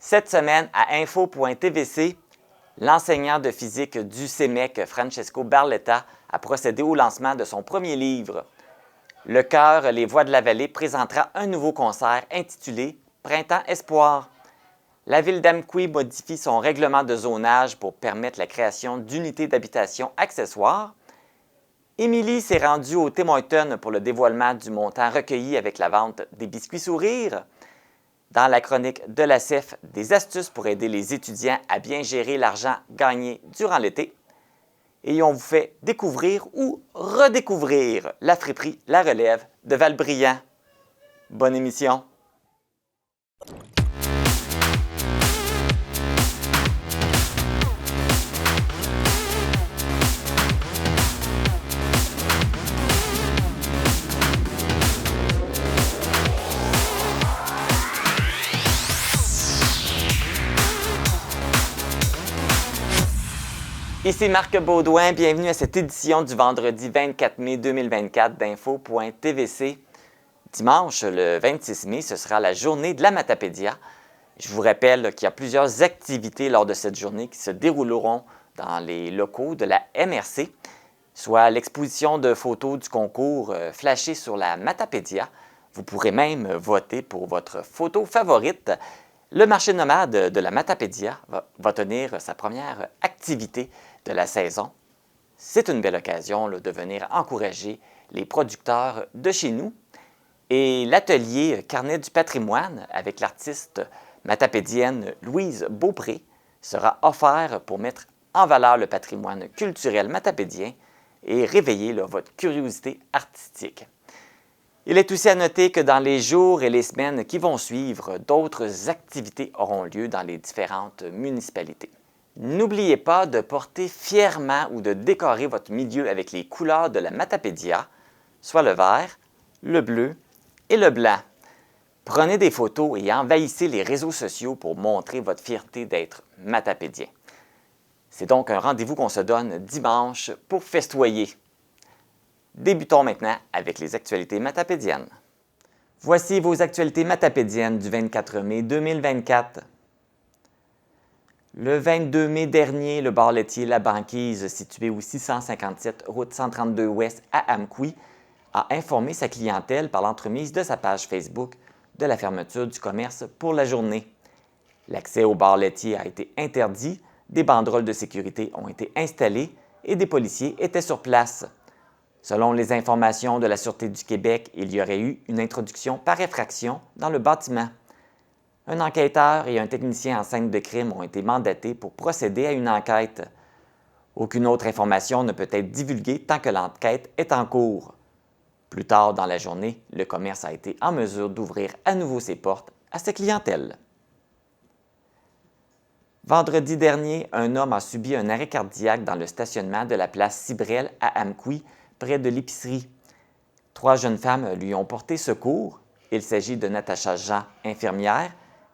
Cette semaine, à info.tvc, l'enseignant de physique du CEMEC, Francesco Barletta, a procédé au lancement de son premier livre. Le chœur Les Voix de la Vallée présentera un nouveau concert intitulé « Printemps Espoir ». La ville d'Amqui modifie son règlement de zonage pour permettre la création d'unités d'habitation accessoires. Émilie s'est rendue au Tim Hortons pour le dévoilement du montant recueilli avec la vente des biscuits sourires. Dans la chronique de la CEF, des astuces pour aider les étudiants à bien gérer l'argent gagné durant l'été. Et on vous fait découvrir ou redécouvrir la friperie La Relève de Valbriand. Bonne émission! Ici Marc Baudouin, bienvenue à cette édition du vendredi 24 mai 2024 d'Info.tvc. Dimanche, le 26 mai, ce sera la journée de la Matapédia. Je vous rappelle qu'il y a plusieurs activités lors de cette journée qui se dérouleront dans les locaux de la MRC, soit l'exposition de photos du concours flashé sur la Matapédia. Vous pourrez même voter pour votre photo favorite. Le marché nomade de la Matapédia va tenir sa première activité de la saison. C'est une belle occasion de venir encourager les producteurs de chez nous. Et l'atelier Carnet du patrimoine avec l'artiste matapédienne Louise Beaupré sera offert pour mettre en valeur le patrimoine culturel matapédien et réveiller votre curiosité artistique. Il est aussi à noter que dans les jours et les semaines qui vont suivre, d'autres activités auront lieu dans les différentes municipalités. N'oubliez pas de porter fièrement ou de décorer votre milieu avec les couleurs de la Matapédia, soit le vert, le bleu et le blanc. Prenez des photos et envahissez les réseaux sociaux pour montrer votre fierté d'être matapédien. C'est donc un rendez-vous qu'on se donne dimanche pour festoyer. Débutons maintenant avec les actualités matapédiennes. Voici vos actualités matapédiennes du 24 mai 2024. Le 22 mai dernier, le bar laitier La Banquise, situé au 657 route 132 Ouest à Amqui, a informé sa clientèle par l'entremise de sa page Facebook de la fermeture du commerce pour la journée. L'accès au bar laitier a été interdit, des banderoles de sécurité ont été installées et des policiers étaient sur place. Selon les informations de la Sûreté du Québec, il y aurait eu une introduction par effraction dans le bâtiment. Un enquêteur et un technicien en scène de crime ont été mandatés pour procéder à une enquête. Aucune autre information ne peut être divulguée tant que l'enquête est en cours. Plus tard dans la journée, le commerce a été en mesure d'ouvrir à nouveau ses portes à sa clientèle. Vendredi dernier, un homme a subi un arrêt cardiaque dans le stationnement de la place Cibrel à Amqui, près de l'épicerie. 3 jeunes femmes lui ont porté secours. Il s'agit de Natacha Jean, infirmière,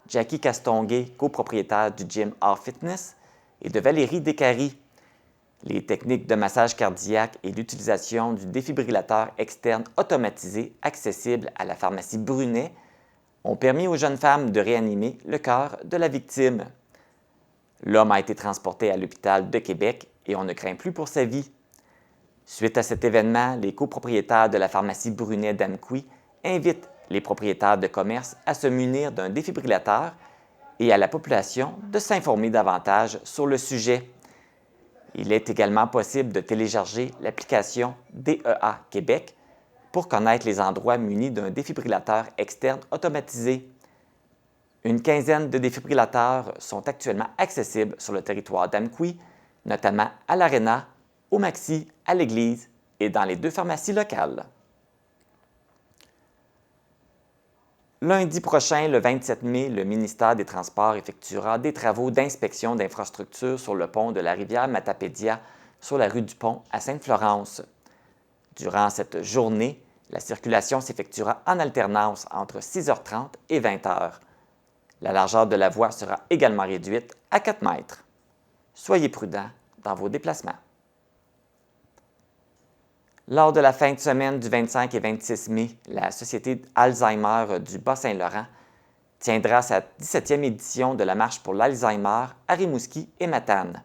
Jackie Castonguay, copropriétaire du gym Art Fitness, et de Valérie Descaries. Les techniques de massage cardiaque et l'utilisation du défibrillateur externe automatisé accessible à la pharmacie Brunet ont permis aux jeunes femmes de réanimer le cœur de la victime. L'homme a été transporté à l'hôpital de Québec et on ne craint plus pour sa vie. Suite à cet événement, les copropriétaires de la pharmacie Brunet d'Amqui invitent les propriétaires de commerce à se munir d'un défibrillateur et à la population de s'informer davantage sur le sujet. Il est également possible de télécharger l'application DEA Québec pour connaître les endroits munis d'un défibrillateur externe automatisé. Une quinzaine de défibrillateurs sont actuellement accessibles sur le territoire d'Amqui, notamment à l'Arena, au Maxi, à l'église et dans les 2 pharmacies locales. Lundi prochain, le 27 mai, le ministère des Transports effectuera des travaux d'inspection d'infrastructures sur le pont de la rivière Matapédia sur la rue du Pont à Sainte-Florence. Durant cette journée, la circulation s'effectuera en alternance entre 6h30 et 20h. La largeur de la voie sera également réduite à 4 mètres. Soyez prudents dans vos déplacements. Lors de la fin de semaine du 25 et 26 mai, la Société Alzheimer du Bas-Saint-Laurent tiendra sa 17e édition de la Marche pour l'Alzheimer à Rimouski et Matane.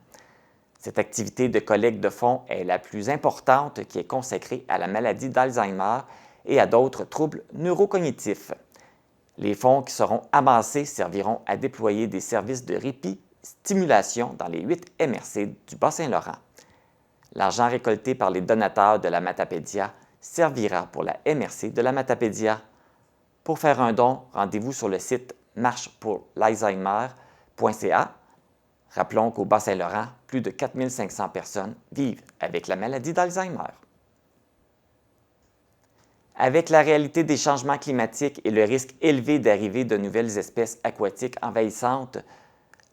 Cette activité de collecte de fonds est la plus importante qui est consacrée à la maladie d'Alzheimer et à d'autres troubles neurocognitifs. Les fonds qui seront amassés serviront à déployer des services de répit-stimulation dans les 8 MRC du Bas-Saint-Laurent. L'argent récolté par les donateurs de la Matapédia servira pour la MRC de la Matapédia. Pour faire un don, rendez-vous sur le site marchepourlalzheimer.ca. Rappelons qu'au Bas-Saint-Laurent, plus de 4 500 personnes vivent avec la maladie d'Alzheimer. Avec la réalité des changements climatiques et le risque élevé d'arrivée de nouvelles espèces aquatiques envahissantes,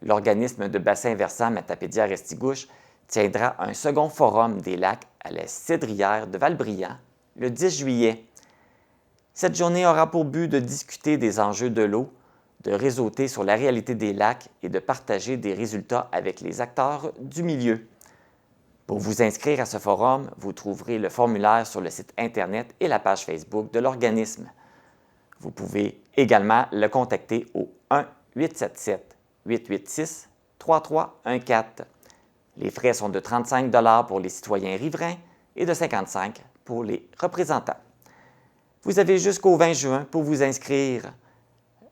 l'organisme de bassin versant Matapédia-Restigouche tiendra un second forum des lacs à la Cédrière de Valbriand le 10 juillet. Cette journée aura pour but de discuter des enjeux de l'eau, de réseauter sur la réalité des lacs et de partager des résultats avec les acteurs du milieu. Pour vous inscrire à ce forum, vous trouverez le formulaire sur le site Internet et la page Facebook de l'organisme. Vous pouvez également le contacter au 1-877-886-3314. Les frais sont de 35 $ pour les citoyens riverains et de 55 $ pour les représentants. Vous avez jusqu'au 20 juin pour vous inscrire.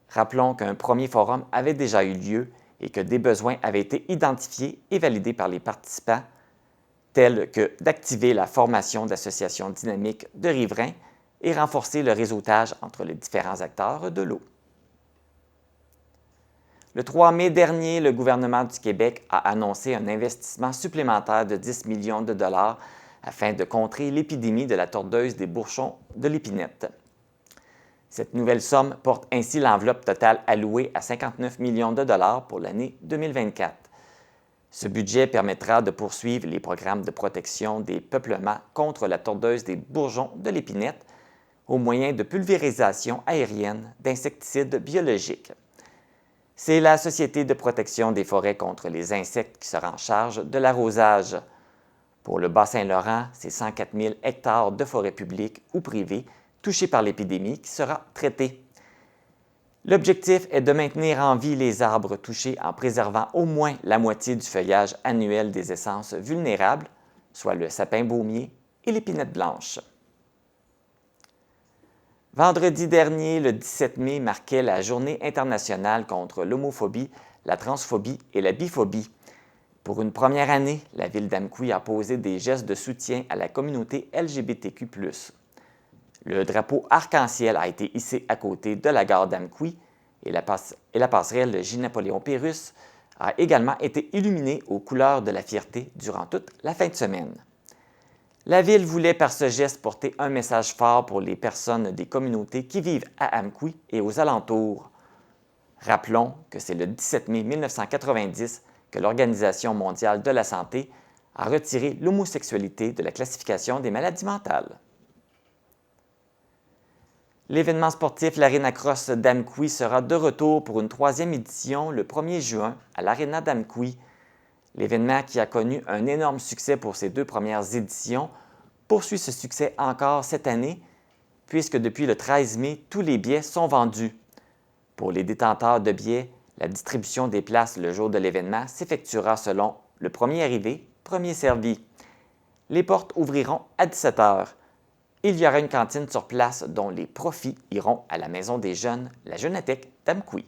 Rappelons qu'un premier forum avait déjà eu lieu et que des besoins avaient été identifiés et validés par les participants, tels que d'activer la formation d'associations dynamiques de riverains et renforcer le réseautage entre les différents acteurs de l'eau. Le 3 mai dernier, le gouvernement du Québec a annoncé un investissement supplémentaire de 10 millions de dollars afin de contrer l'épidémie de la tordeuse des bourgeons de l'épinette. Cette nouvelle somme porte ainsi l'enveloppe totale allouée à 59 millions de dollars pour l'année 2024. Ce budget permettra de poursuivre les programmes de protection des peuplements contre la tordeuse des bourgeons de l'épinette au moyen de pulvérisation aérienne d'insecticides biologiques. C'est la Société de protection des forêts contre les insectes qui sera en charge de l'arrosage. Pour le Bas-Saint-Laurent, c'est 104 000 hectares de forêts publiques ou privées touchées par l'épidémie qui sera traitée. L'objectif est de maintenir en vie les arbres touchés en préservant au moins la moitié du feuillage annuel des essences vulnérables, soit le sapin baumier et l'épinette blanche. Vendredi dernier, le 17 mai, marquait la Journée internationale contre l'homophobie, la transphobie et la biphobie. Pour une première année, la ville d'Amqui a posé des gestes de soutien à la communauté LGBTQ+. Le drapeau arc-en-ciel a été hissé à côté de la gare d'Amqui et la passerelle J-Napoléon Pérus a également été illuminée aux couleurs de la fierté durant toute la fin de semaine. La ville voulait par ce geste porter un message fort pour les personnes des communautés qui vivent à Amqui et aux alentours. Rappelons que c'est le 17 mai 1990 que l'Organisation mondiale de la santé a retiré l'homosexualité de la classification des maladies mentales. L'événement sportif l'Arena Cross d'Amqui sera de retour pour une 3e édition le 1er juin à l'Arena d'Amqui. L'événement, qui a connu un énorme succès pour ses 2 premières éditions, poursuit ce succès encore cette année, puisque depuis le 13 mai, tous les billets sont vendus. Pour les détenteurs de billets, la distribution des places le jour de l'événement s'effectuera selon le premier arrivé, premier servi. Les portes ouvriront à 17 h. Il y aura une cantine sur place dont les profits iront à la Maison des Jeunes, la Jeunethèque d'Amqui.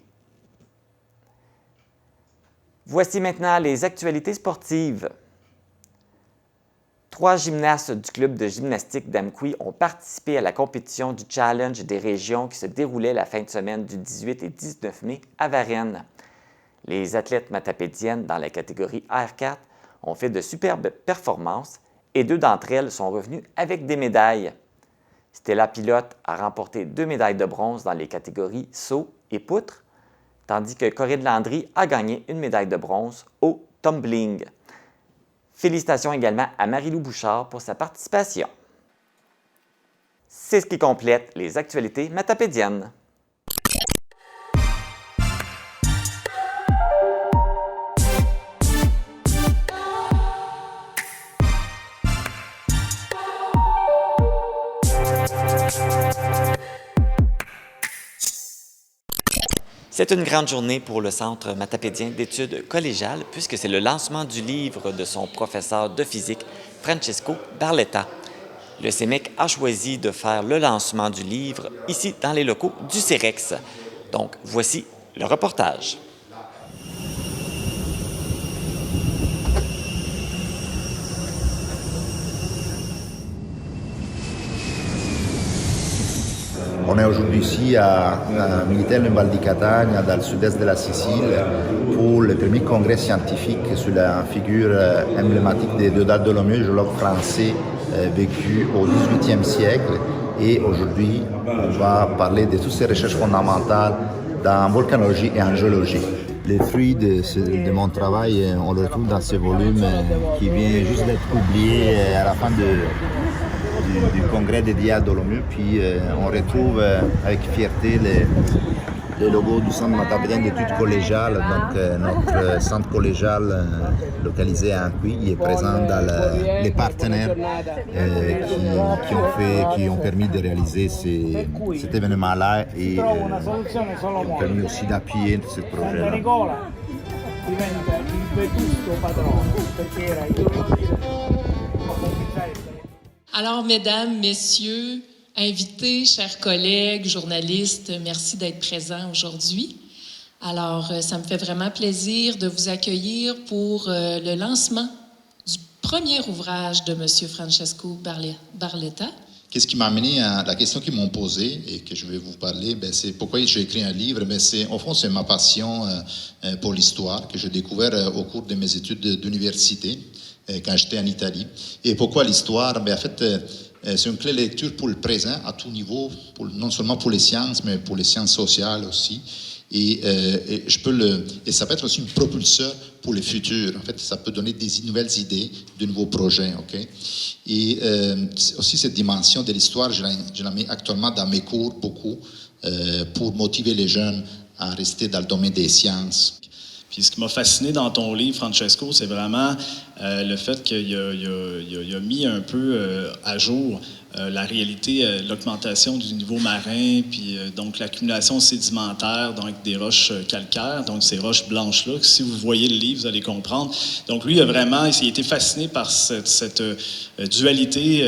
Voici maintenant les actualités sportives. 3 gymnastes du club de gymnastique d'Amqui ont participé à la compétition du Challenge des régions qui se déroulait la fin de semaine du 18 et 19 mai à Varennes. Les athlètes matapédiennes dans la catégorie R4 ont fait de superbes performances et 2 d'entre elles sont revenues avec des médailles. Stella Pilote a remporté 2 médailles de bronze dans les catégories saut et poutre, tandis que Corinne Landry a gagné une médaille de bronze au tumbling. Félicitations également à Marie-Lou Bouchard pour sa participation. C'est ce qui complète les actualités matapédiennes. C'est une grande journée pour le Centre matapédien d'études collégiales puisque c'est le lancement du livre de son professeur de physique, Francesco Barletta. Le CEMEC a choisi de faire le lancement du livre ici dans les locaux du CEREX. Donc, voici le reportage. On est aujourd'hui ici à Militello in Val di Catania, dans le sud-est de la Sicile, pour le premier congrès scientifique sur la figure emblématique de Déodat Dolomieu, géologue français vécu au XVIIIe siècle. Et aujourd'hui, on va parler de toutes ces recherches fondamentales en volcanologie et en géologie. Les fruits de mon travail, on le retrouve dans ce volume qui vient juste d'être publié à la fin du congrès dédié à Dolomieu, puis on retrouve avec fierté les logos du Centre matapédien d'études collégiales, donc notre centre collégial localisé à Anqui est présent dans les partenaires qui ont permis de réaliser cet événement-là et qui ont permis aussi d'appuyer ce projet-là. Alors, mesdames, messieurs, invités, chers collègues, journalistes, merci d'être présents aujourd'hui. Alors, ça me fait vraiment plaisir de vous accueillir pour le lancement du premier ouvrage de M. Francesco Barletta. Qu'est-ce qui m'a amené à la question qu'ils m'ont posée et que je vais vous parler, c'est pourquoi j'ai écrit un livre. Au fond, c'est ma passion pour l'histoire que j'ai découvert au cours de mes études d'université quand j'étais en Italie. Et pourquoi l'histoire? En fait, c'est une clé de lecture pour le présent à tout niveau, non seulement pour les sciences, mais pour les sciences sociales aussi. Et ça peut être aussi un propulseur pour le futur. En fait, ça peut donner des nouvelles idées, de nouveaux projets. Okay? Et aussi cette dimension de l'histoire, je la mets actuellement dans mes cours beaucoup pour motiver les jeunes à rester dans le domaine des sciences. Puis ce qui m'a fasciné dans ton livre, Francesco, c'est vraiment le fait qu'il a mis un peu à jour la réalité, l'augmentation du niveau marin, puis donc l'accumulation sédimentaire, donc des roches calcaires, donc ces roches blanches-là. Si vous voyez le livre, vous allez comprendre. Donc lui, il a été fasciné par cette dualité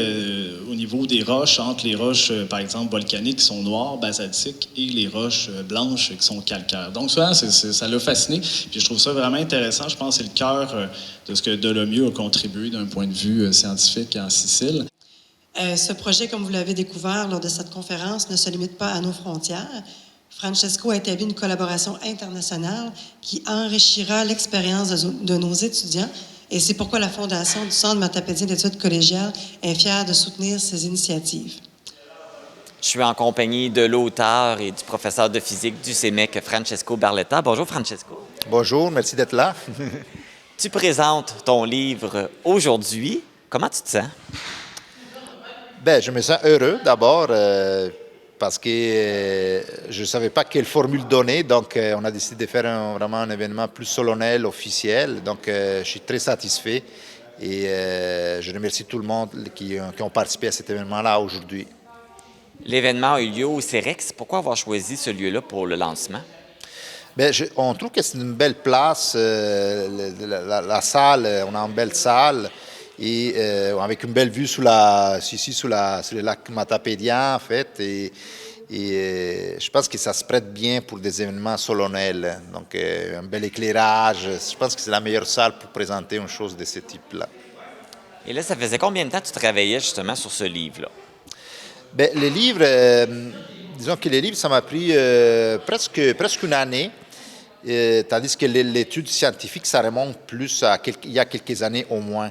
au niveau des roches, entre les roches, par exemple, volcaniques qui sont noires, basaltiques, et les roches blanches qui sont calcaires. Donc ça l'a fasciné, puis je trouve ça vraiment intéressant. Je pense que c'est le cœur de ce que Dolomieu a contribué d'un point de vue scientifique en Sicile. Ce projet, comme vous l'avez découvert lors de cette conférence, ne se limite pas à nos frontières. Francesco a établi une collaboration internationale qui enrichira l'expérience de nos étudiants et c'est pourquoi la Fondation du Centre matapédien d'études collégiales est fière de soutenir ces initiatives. Je suis en compagnie de l'auteur et du professeur de physique du CEMEC, Francesco Barletta. Bonjour, Francesco. Bonjour, merci d'être là. Tu présentes ton livre aujourd'hui. Comment tu te sens? Je me sens heureux d'abord parce que je ne savais pas quelle formule donner, donc on a décidé de faire vraiment un événement plus solennel, officiel, donc je suis très satisfait et je remercie tout le monde qui ont participé à cet événement-là aujourd'hui. L'événement a eu lieu au CEREX. Pourquoi avoir choisi ce lieu-là pour le lancement? On trouve que c'est une belle place, la salle, on a une belle salle. Et avec une belle vue sur le lac Matapédien, en fait. Et je pense que ça se prête bien pour des événements solennels. Donc, un bel éclairage. Je pense que c'est la meilleure salle pour présenter une chose de ce type-là. Et là, ça faisait combien de temps que tu travaillais justement sur ce livre-là? Les livres, disons que les livres, ça m'a pris presque une année. Tandis que l'étude scientifique, ça remonte plus il y a quelques années au moins.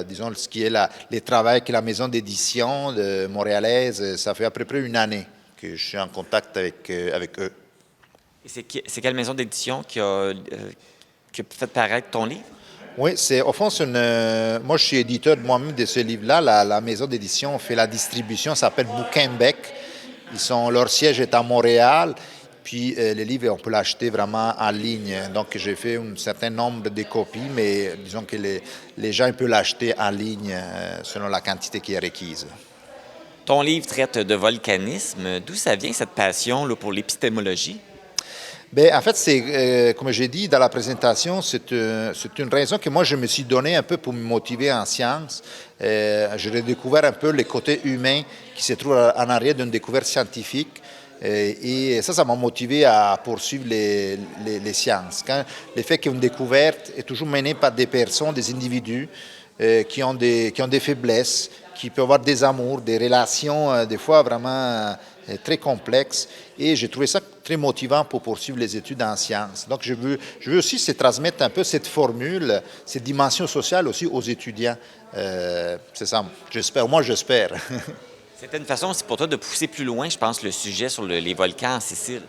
Disons, ce qui est les travaux avec la maison d'édition montréalaise, ça fait à peu près une année que je suis en contact avec eux. Et c'est quelle maison d'édition qui a fait paraître ton livre? Oui, au fond, moi je suis éditeur moi-même de ce livre-là. La maison d'édition fait la distribution, ça s'appelle Bouquinbec. Leur siège est à Montréal. Puis le livre, on peut l'acheter vraiment en ligne. Donc, j'ai fait un certain nombre de copies, mais disons que les gens peuvent l'acheter en ligne selon la quantité qui est requise. Ton livre traite de volcanisme. D'où ça vient cette passion là, pour l'épistémologie? Ben, en fait, c'est, comme j'ai dit dans la présentation, c'est une raison que moi, je me suis donné un peu pour me motiver en sciences. J'ai redécouvert un peu les côtés humains qui se trouvent en arrière d'une découverte scientifique. Et ça m'a motivé à poursuivre les sciences. Le fait qu'une découverte est toujours menée par des personnes, des individus qui ont des faiblesses, qui peuvent avoir des amours, des relations des fois vraiment très complexes. Et j'ai trouvé ça très motivant pour poursuivre les études en sciences. Donc je veux aussi transmettre un peu cette formule, cette dimension sociale aussi aux étudiants. C'est ça, j'espère, moi j'espère. C'était une façon aussi pour toi de pousser plus loin, je pense, le sujet sur les volcans en Sicile.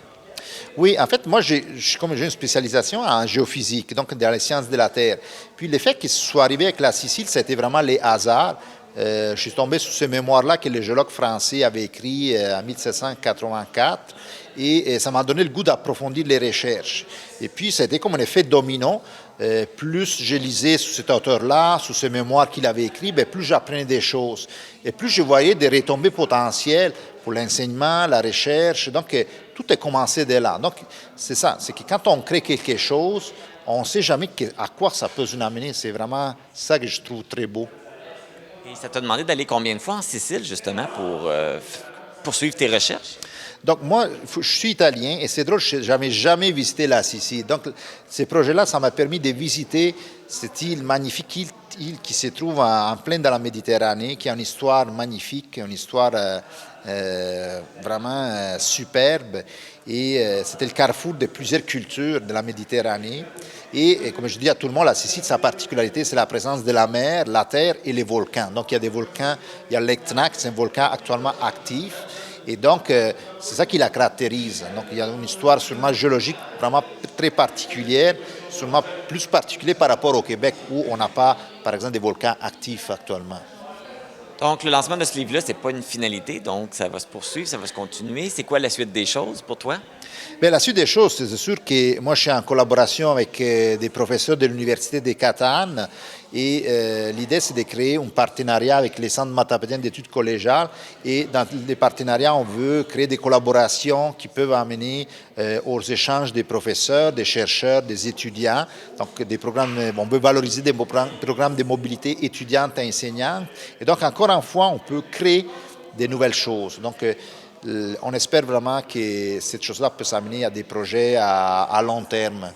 Oui, en fait, moi, j'ai une spécialisation en géophysique, donc dans les sciences de la Terre. Puis le fait qu'il soit arrivé avec la Sicile, c'était vraiment les hasards. Je suis tombé sur ce mémoire-là que le géologue français avait écrit en 1784 et ça m'a donné le goût d'approfondir les recherches. Et puis, c'était comme un effet domino. Plus je lisais sur cet auteur-là, sur ce mémoire qu'il avait écrit, plus j'apprenais des choses. Et plus je voyais des retombées potentielles pour l'enseignement, la recherche. Donc, tout est commencé dès là. Donc, c'est ça, c'est que quand on crée quelque chose, on ne sait jamais à quoi ça peut nous amener. C'est vraiment ça que je trouve très beau. Et ça t'a demandé d'aller combien de fois en Sicile, justement, pour poursuivre tes recherches? Donc, moi, je suis italien et c'est drôle, je n'avais jamais visité la Sicile. Donc, ces projets-là, ça m'a permis de visiter cette île magnifique, île qui se trouve en plein dans la Méditerranée, qui a une histoire magnifique, une histoire vraiment superbe. Et c'était le carrefour de plusieurs cultures de la Méditerranée. Et comme je dis à tout le monde, la Sicile, sa particularité, c'est la présence de la mer, la terre et les volcans. Donc, il y a des volcans, il y a l'Etna, c'est un volcan actuellement actif. Et donc, c'est ça qui la caractérise. Donc, il y a une histoire sûrement géologique vraiment très particulière, sûrement plus particulière par rapport au Québec où on n'a pas, par exemple, des volcans actifs actuellement. Donc, le lancement de ce livre-là, c'est pas une finalité, donc ça va se poursuivre, ça va se continuer. C'est quoi la suite des choses pour toi? Bien, la suite des choses, c'est sûr que moi, je suis en collaboration avec des professeurs de l'Université de Catane et l'idée, c'est de créer un partenariat avec les centres matapédiens d'études collégiales et dans les partenariats, on veut créer des collaborations qui peuvent amener aux échanges des professeurs, des chercheurs, des étudiants. Donc, des programmes, on veut valoriser des programmes de mobilité étudiante et enseignante. Et donc, encore une fois, on peut créer des nouvelles choses. Donc, on espère vraiment que cette chose-là peut s'amener à des projets à long terme.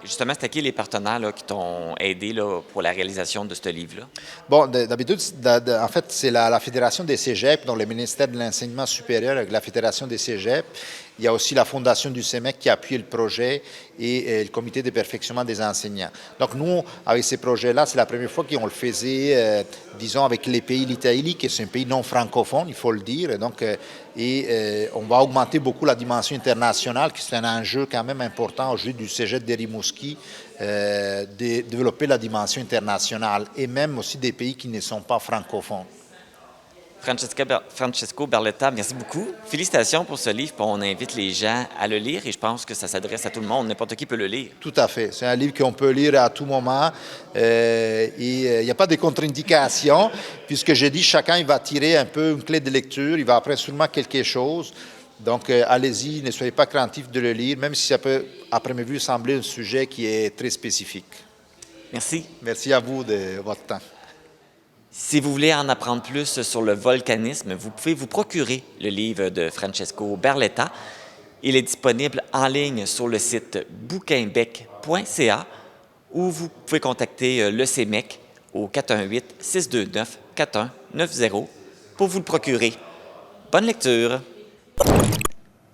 Justement, c'était qui les partenaires là, qui t'ont aidé là, pour la réalisation de ce livre-là? Bon, d'habitude, en fait, c'est la Fédération des cégeps, donc le ministère de l'Enseignement supérieur avec la Fédération des cégeps. Il y a aussi la Fondation du CEMEC qui appuie le projet et le Comité de perfectionnement des enseignants. Donc, nous, avec ces projets-là, c'est la première fois qu'on le faisait, disons, avec les pays, l'Italie, qui est un pays non francophone, il faut le dire. Donc, on va augmenter beaucoup la dimension internationale, qui c'est un enjeu quand même important aujourd'hui du cégep de Rimouski, de développer la dimension internationale et même aussi des pays qui ne sont pas francophones. Francesco Berletta, merci beaucoup. Félicitations pour ce livre. On invite les gens à le lire et je pense que ça s'adresse à tout le monde. N'importe qui peut le lire. Tout à fait. C'est un livre qu'on peut lire à tout moment. Il n'y a pas de contre-indication puisque j'ai dit chacun il va tirer un peu une clé de lecture. Il va apprendre sûrement quelque chose. Donc, allez-y, ne soyez pas craintifs de le lire, même si ça peut, à première vue, sembler un sujet qui est très spécifique. Merci. Merci à vous de votre temps. Si vous voulez en apprendre plus sur le volcanisme, vous pouvez vous procurer le livre de Francesco Berletta. Il est disponible en ligne sur le site bouquinbec.ca ou vous pouvez contacter le CEMEC au 418-629-4190 pour vous le procurer. Bonne lecture!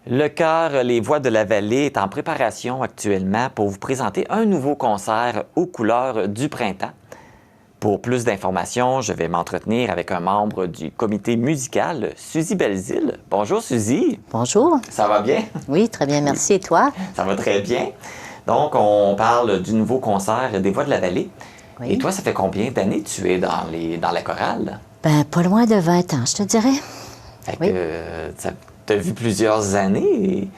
Le chœur Les Voix de la Vallée est en préparation actuellement pour vous présenter un nouveau concert aux couleurs du printemps. Pour plus d'informations, je vais m'entretenir avec un membre du comité musical, Suzy Belzile. Bonjour Suzy. Bonjour. Ça va bien? Oui, très bien, merci. Et toi? Ça va très bien. Donc, on parle du nouveau concert des Voix de la Vallée. Oui. Et toi, ça fait combien d'années que tu es dans la chorale? Ben, pas loin de 20 ans, je te dirais. Fait Oui. que tu as vu plusieurs années.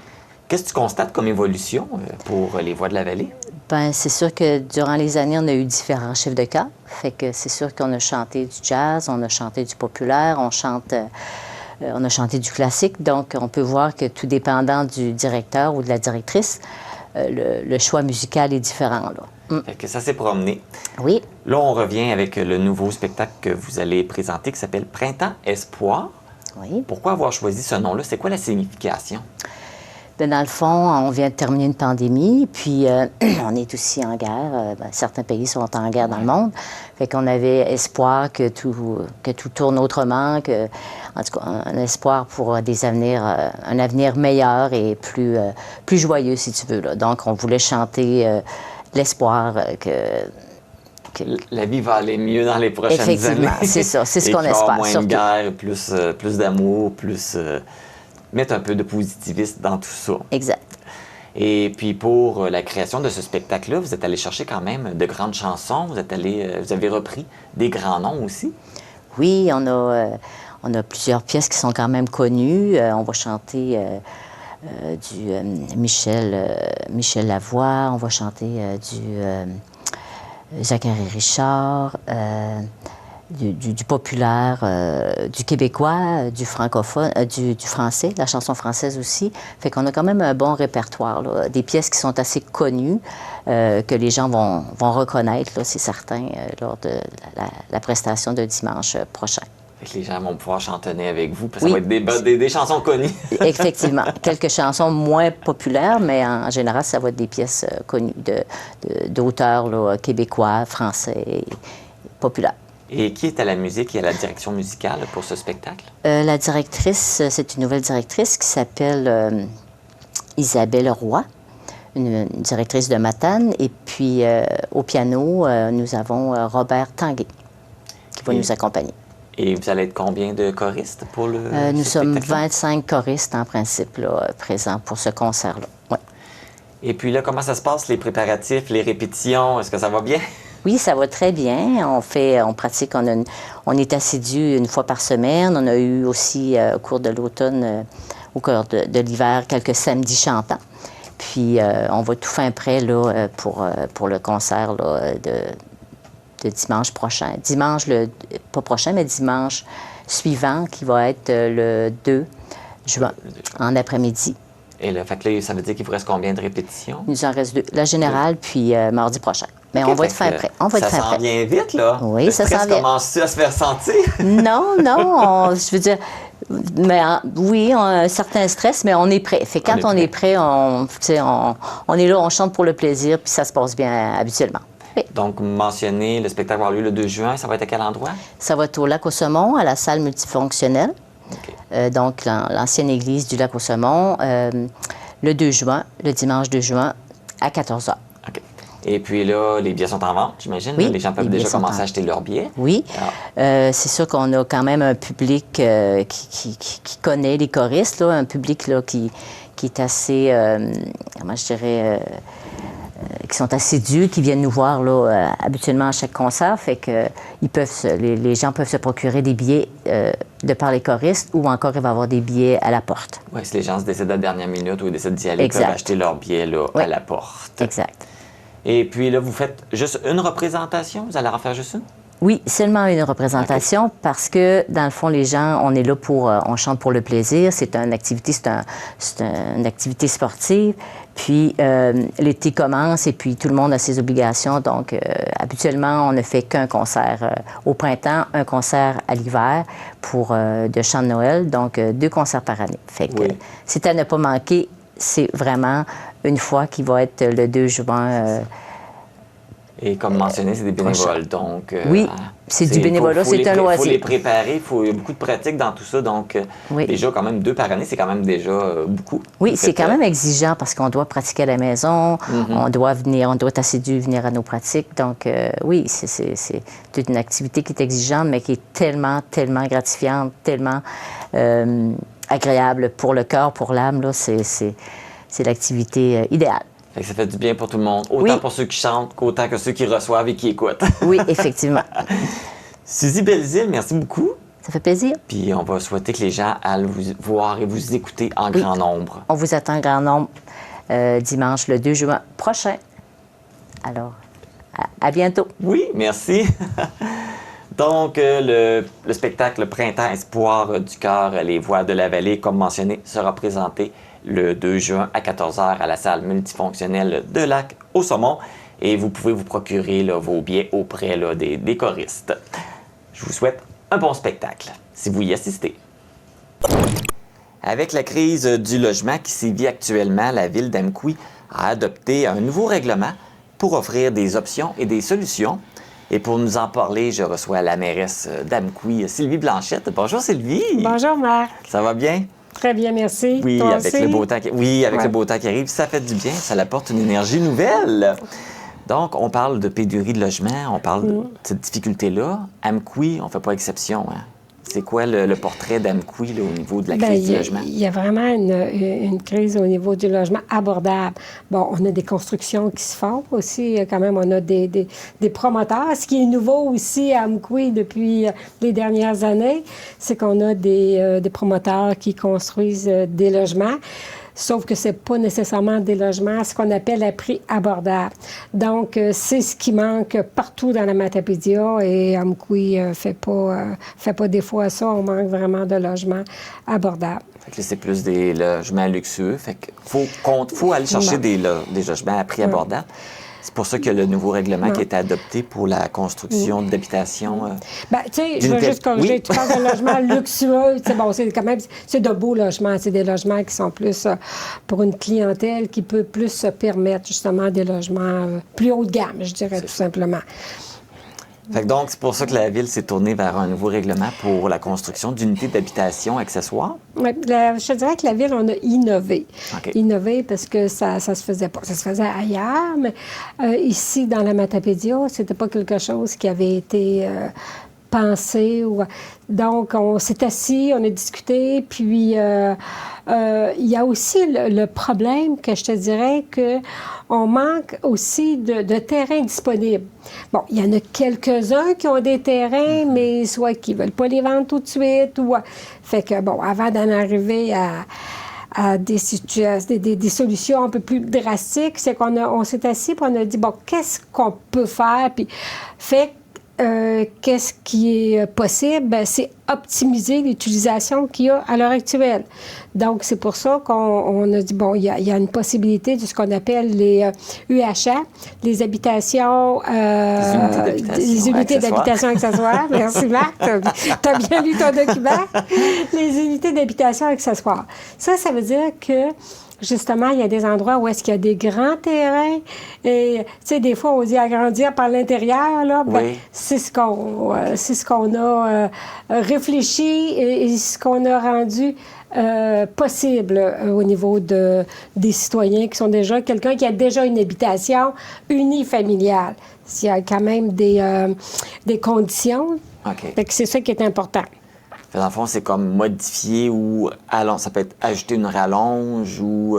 Qu'est-ce que tu constates comme évolution pour les Voix de la Vallée? Ben, c'est sûr que durant les années, on a eu différents chefs de chœur. Fait que c'est sûr qu'on a chanté du jazz, on a chanté du populaire, on chante On a chanté du classique, donc on peut voir que tout dépendant du directeur ou de la directrice, le choix musical est différent, là. Fait que ça s'est promené. Oui. Là, on revient avec le nouveau spectacle que vous allez présenter qui s'appelle Printemps Espoir. Oui. Pourquoi avoir choisi ce nom-là? C'est quoi la signification? Bien, dans le fond, on vient de terminer une pandémie, puis on est aussi en guerre. Certains pays sont en guerre dans le monde. Fait qu'on avait espoir que tout tourne autrement, en tout cas, un espoir pour un avenir meilleur et plus joyeux, si tu veux, là. Donc, on voulait chanter l'espoir que La vie va aller mieux dans les prochaines années. Effectivement, c'est ça, c'est ce qu'on espère. Et qu'il va y avoir moins surtout. de guerre, plus d'amour, plus... mettre un peu de positivisme dans tout ça. Exact. Et puis pour la création de ce spectacle-là, vous êtes allé chercher quand même de grandes chansons. Vous avez repris des grands noms aussi. Oui, on a plusieurs pièces qui sont quand même connues. On va chanter du Michel Lavoie, on va chanter du Zachary Richard, du populaire, du québécois, du francophone, du français, la chanson française aussi. Fait qu'on a quand même un bon répertoire, là, des pièces qui sont assez connues, que les gens vont reconnaître, là, c'est certain, lors de la prestation de dimanche prochain. Fait que les gens vont pouvoir chantonner avec vous, parce que Oui. ça va être des chansons connues. Effectivement. Quelques chansons moins populaires, mais en général, ça va être des pièces connues d'auteurs là, québécois, français et populaires. Et qui est à la musique et à la direction musicale pour ce spectacle? La directrice, c'est une nouvelle directrice qui s'appelle Isabelle Roy, une directrice de Matane. Et puis, au piano, nous avons Robert Tanguay qui va nous accompagner. Et vous allez être combien de choristes pour le Nous ce sommes spectacle-là? 25 choristes, en principe, là, présents pour ce concert-là. Ouais. Et puis là, comment ça se passe, les préparatifs, les répétitions? Est-ce que ça va bien? Oui, ça va très bien. On pratique, on est assidus une fois par semaine. On a eu aussi, au cours de l'automne, au cours de l'hiver, quelques samedis chantants. Puis, on va tout fin prêt là, pour le concert là, de dimanche prochain. Pas prochain, mais dimanche suivant, qui va être le 2 juin, en après-midi. Et là, fait que là, ça veut dire qu'il vous reste combien de répétitions? Il nous en reste 2. La générale, puis mardi prochain. Mais OK, on va être fait fin que prêt. On va être fin Ça s'en prêt. vient vite, là? Oui, Le ça stress s'en vient. commence-tu à se faire sentir? Non, je veux dire, mais oui, un certain stress, mais on est prêt. Fait que quand on est prêt, on est là, on chante pour le plaisir, puis ça se passe bien habituellement. Oui. Donc, mentionner le spectacle va avoir lieu le 2 juin, ça va être à quel endroit? Ça va être au Lac-aux-Saumons, à la salle multifonctionnelle, OK. donc l'ancienne église du Lac-aux-Saumons, le 2 juin, le dimanche 2 juin, à 14h. OK. Et puis là, les billets sont en vente, j'imagine? Oui, Les gens peuvent les déjà billets sont commencer en- à acheter leurs billets. Oui. Ah. C'est sûr qu'on a quand même un public qui connaît les choristes, là, un public là, qui est assez, comment je dirais, qui sont assidus, qui viennent nous voir là, habituellement à chaque concert. Fait que les gens peuvent se procurer des billets de par les choristes ou encore il va y avoir des billets à la porte. Oui, si les gens se décident à la dernière minute ou ils décident d'y aller, ils Exact. peuvent acheter leurs billets là, Oui. à la porte. Exact. Et puis là, vous faites juste une représentation? Vous allez en faire juste une? Oui, seulement une représentation parce que, dans le fond, les gens, on est là on chante pour le plaisir. C'est une activité, une activité sportive. Puis, l'été commence et puis tout le monde a ses obligations. Donc, habituellement, on ne fait qu'un concert au printemps, un concert à l'hiver de chant de Noël. Donc, 2 concerts par année. Fait que, Oui. c'est à ne pas manquer. C'est vraiment une fois qui va être le 2 juin. Et comme mentionné, c'est des bénévoles, donc... Oui, c'est du bénévolat, c'est un loisir. Il faut les préparer, il y a beaucoup de pratique dans tout ça, donc Oui. déjà, quand même, 2 par année, c'est quand même déjà beaucoup. Oui, Vous c'est faites, quand même exigeant parce qu'on doit pratiquer à la maison, on doit être assidu, venir à nos pratiques. Donc, oui, c'est toute une activité qui est exigeante, mais qui est tellement, tellement gratifiante, tellement agréable pour le cœur, pour l'âme. Là, c'est l'activité idéale. Fait que ça fait du bien pour tout le monde, autant Oui. pour ceux qui chantent qu'autant que ceux qui reçoivent et qui écoutent. Oui, effectivement. Suzy Belzile, merci beaucoup. Ça fait plaisir. Puis on va souhaiter que les gens aillent vous voir et vous écouter en Oui. grand nombre. On vous attend en grand nombre dimanche, le 2 juin prochain. Alors, à bientôt. Oui, merci. Donc, le spectacle Printemps Espoir du cœur, les voix de la vallée, comme mentionné, sera présenté le 2 juin à 14h à la salle multifonctionnelle de Lac-au-Saumon. Et vous pouvez vous procurer là, vos billets auprès là, des choristes. Je vous souhaite un bon spectacle, si vous y assistez. Avec la crise du logement qui sévit actuellement, la ville d'Amqui a adopté un nouveau règlement pour offrir des options et des solutions. Et pour nous en parler, je reçois la mairesse d'Amqui, Sylvie Blanchette. Bonjour Sylvie! Bonjour Marc! Ça va bien? Très bien, merci. Oui, Toi avec aussi? le beau temps le beau temps qui arrive, ça fait du bien, ça apporte une énergie nouvelle. Donc, on parle de pénurie de logement, on parle de cette difficulté-là. Amqui, on ne fait pas exception. Hein? C'est quoi le portrait d'Amqui au niveau de la crise du logement? Il y a vraiment une crise au niveau du logement abordable. Bon, on a des constructions qui se font aussi. Quand même, on a des promoteurs. Ce qui est nouveau aussi à Amqui depuis les dernières années, c'est qu'on a des promoteurs qui construisent des logements. Sauf que c'est pas nécessairement des logements, ce qu'on appelle à prix abordable. Donc, c'est ce qui manque partout dans la Matapédia et Amqui fait pas défaut à ça. On manque vraiment de logements abordables. Fait que là, c'est plus des logements luxueux. Fait qu'il faut aller chercher des logements à prix abordable. C'est pour ça qu'il y a le nouveau règlement qui a été adopté pour la construction d'habitations. Bien, tu sais, je veux juste corriger. Tu parles de logements luxueux. Bon, c'est quand même de beaux logements. C'est des logements qui sont plus pour une clientèle qui peut plus se permettre justement des logements plus haut de gamme, je dirais tout simplement. Fait que donc, c'est pour ça que la Ville s'est tournée vers un nouveau règlement pour la construction d'unités d'habitation accessoires. Oui, je te dirais que la Ville, on a innové. Okay. Innové parce que ça se faisait pas. Ça se faisait ailleurs, mais ici, dans la Matapédia, c'était pas quelque chose qui avait été pensé. Donc, on s'est assis, on a discuté, puis il y a aussi le problème que je te dirais qu'on manque aussi de terrain disponible. Bon, il y en a quelques-uns qui ont des terrains, mais soit qui ne veulent pas les vendre tout de suite, ou... Fait que, bon, avant d'en arriver à des solutions un peu plus drastiques, c'est qu'on s'est assis et on a dit, bon, qu'est-ce qu'on peut faire? Puis, qu'est-ce qui est possible? Bien, c'est optimiser l'utilisation qu'il y a à l'heure actuelle. Donc, c'est pour ça qu'on a dit, bon, il y a une possibilité de ce qu'on appelle les UHA, les habitations... les unités d'habitation accessoires. Merci, Marc. Tu as bien lu ton document. Les unités d'habitation accessoires. Ça veut dire que justement, il y a des endroits où est-ce qu'il y a des grands terrains et, tu sais, des fois, on dit agrandir par l'intérieur, là. Ben, oui. C'est ce qu'on a réfléchi et ce qu'on a rendu possible au niveau des citoyens qui sont déjà... Quelqu'un qui a déjà une habitation unifamiliale. Il y a quand même des conditions. Okay. Fait que c'est ça qui est important. Dans le fond, c'est comme modifier ou ça peut être ajouter une rallonge ou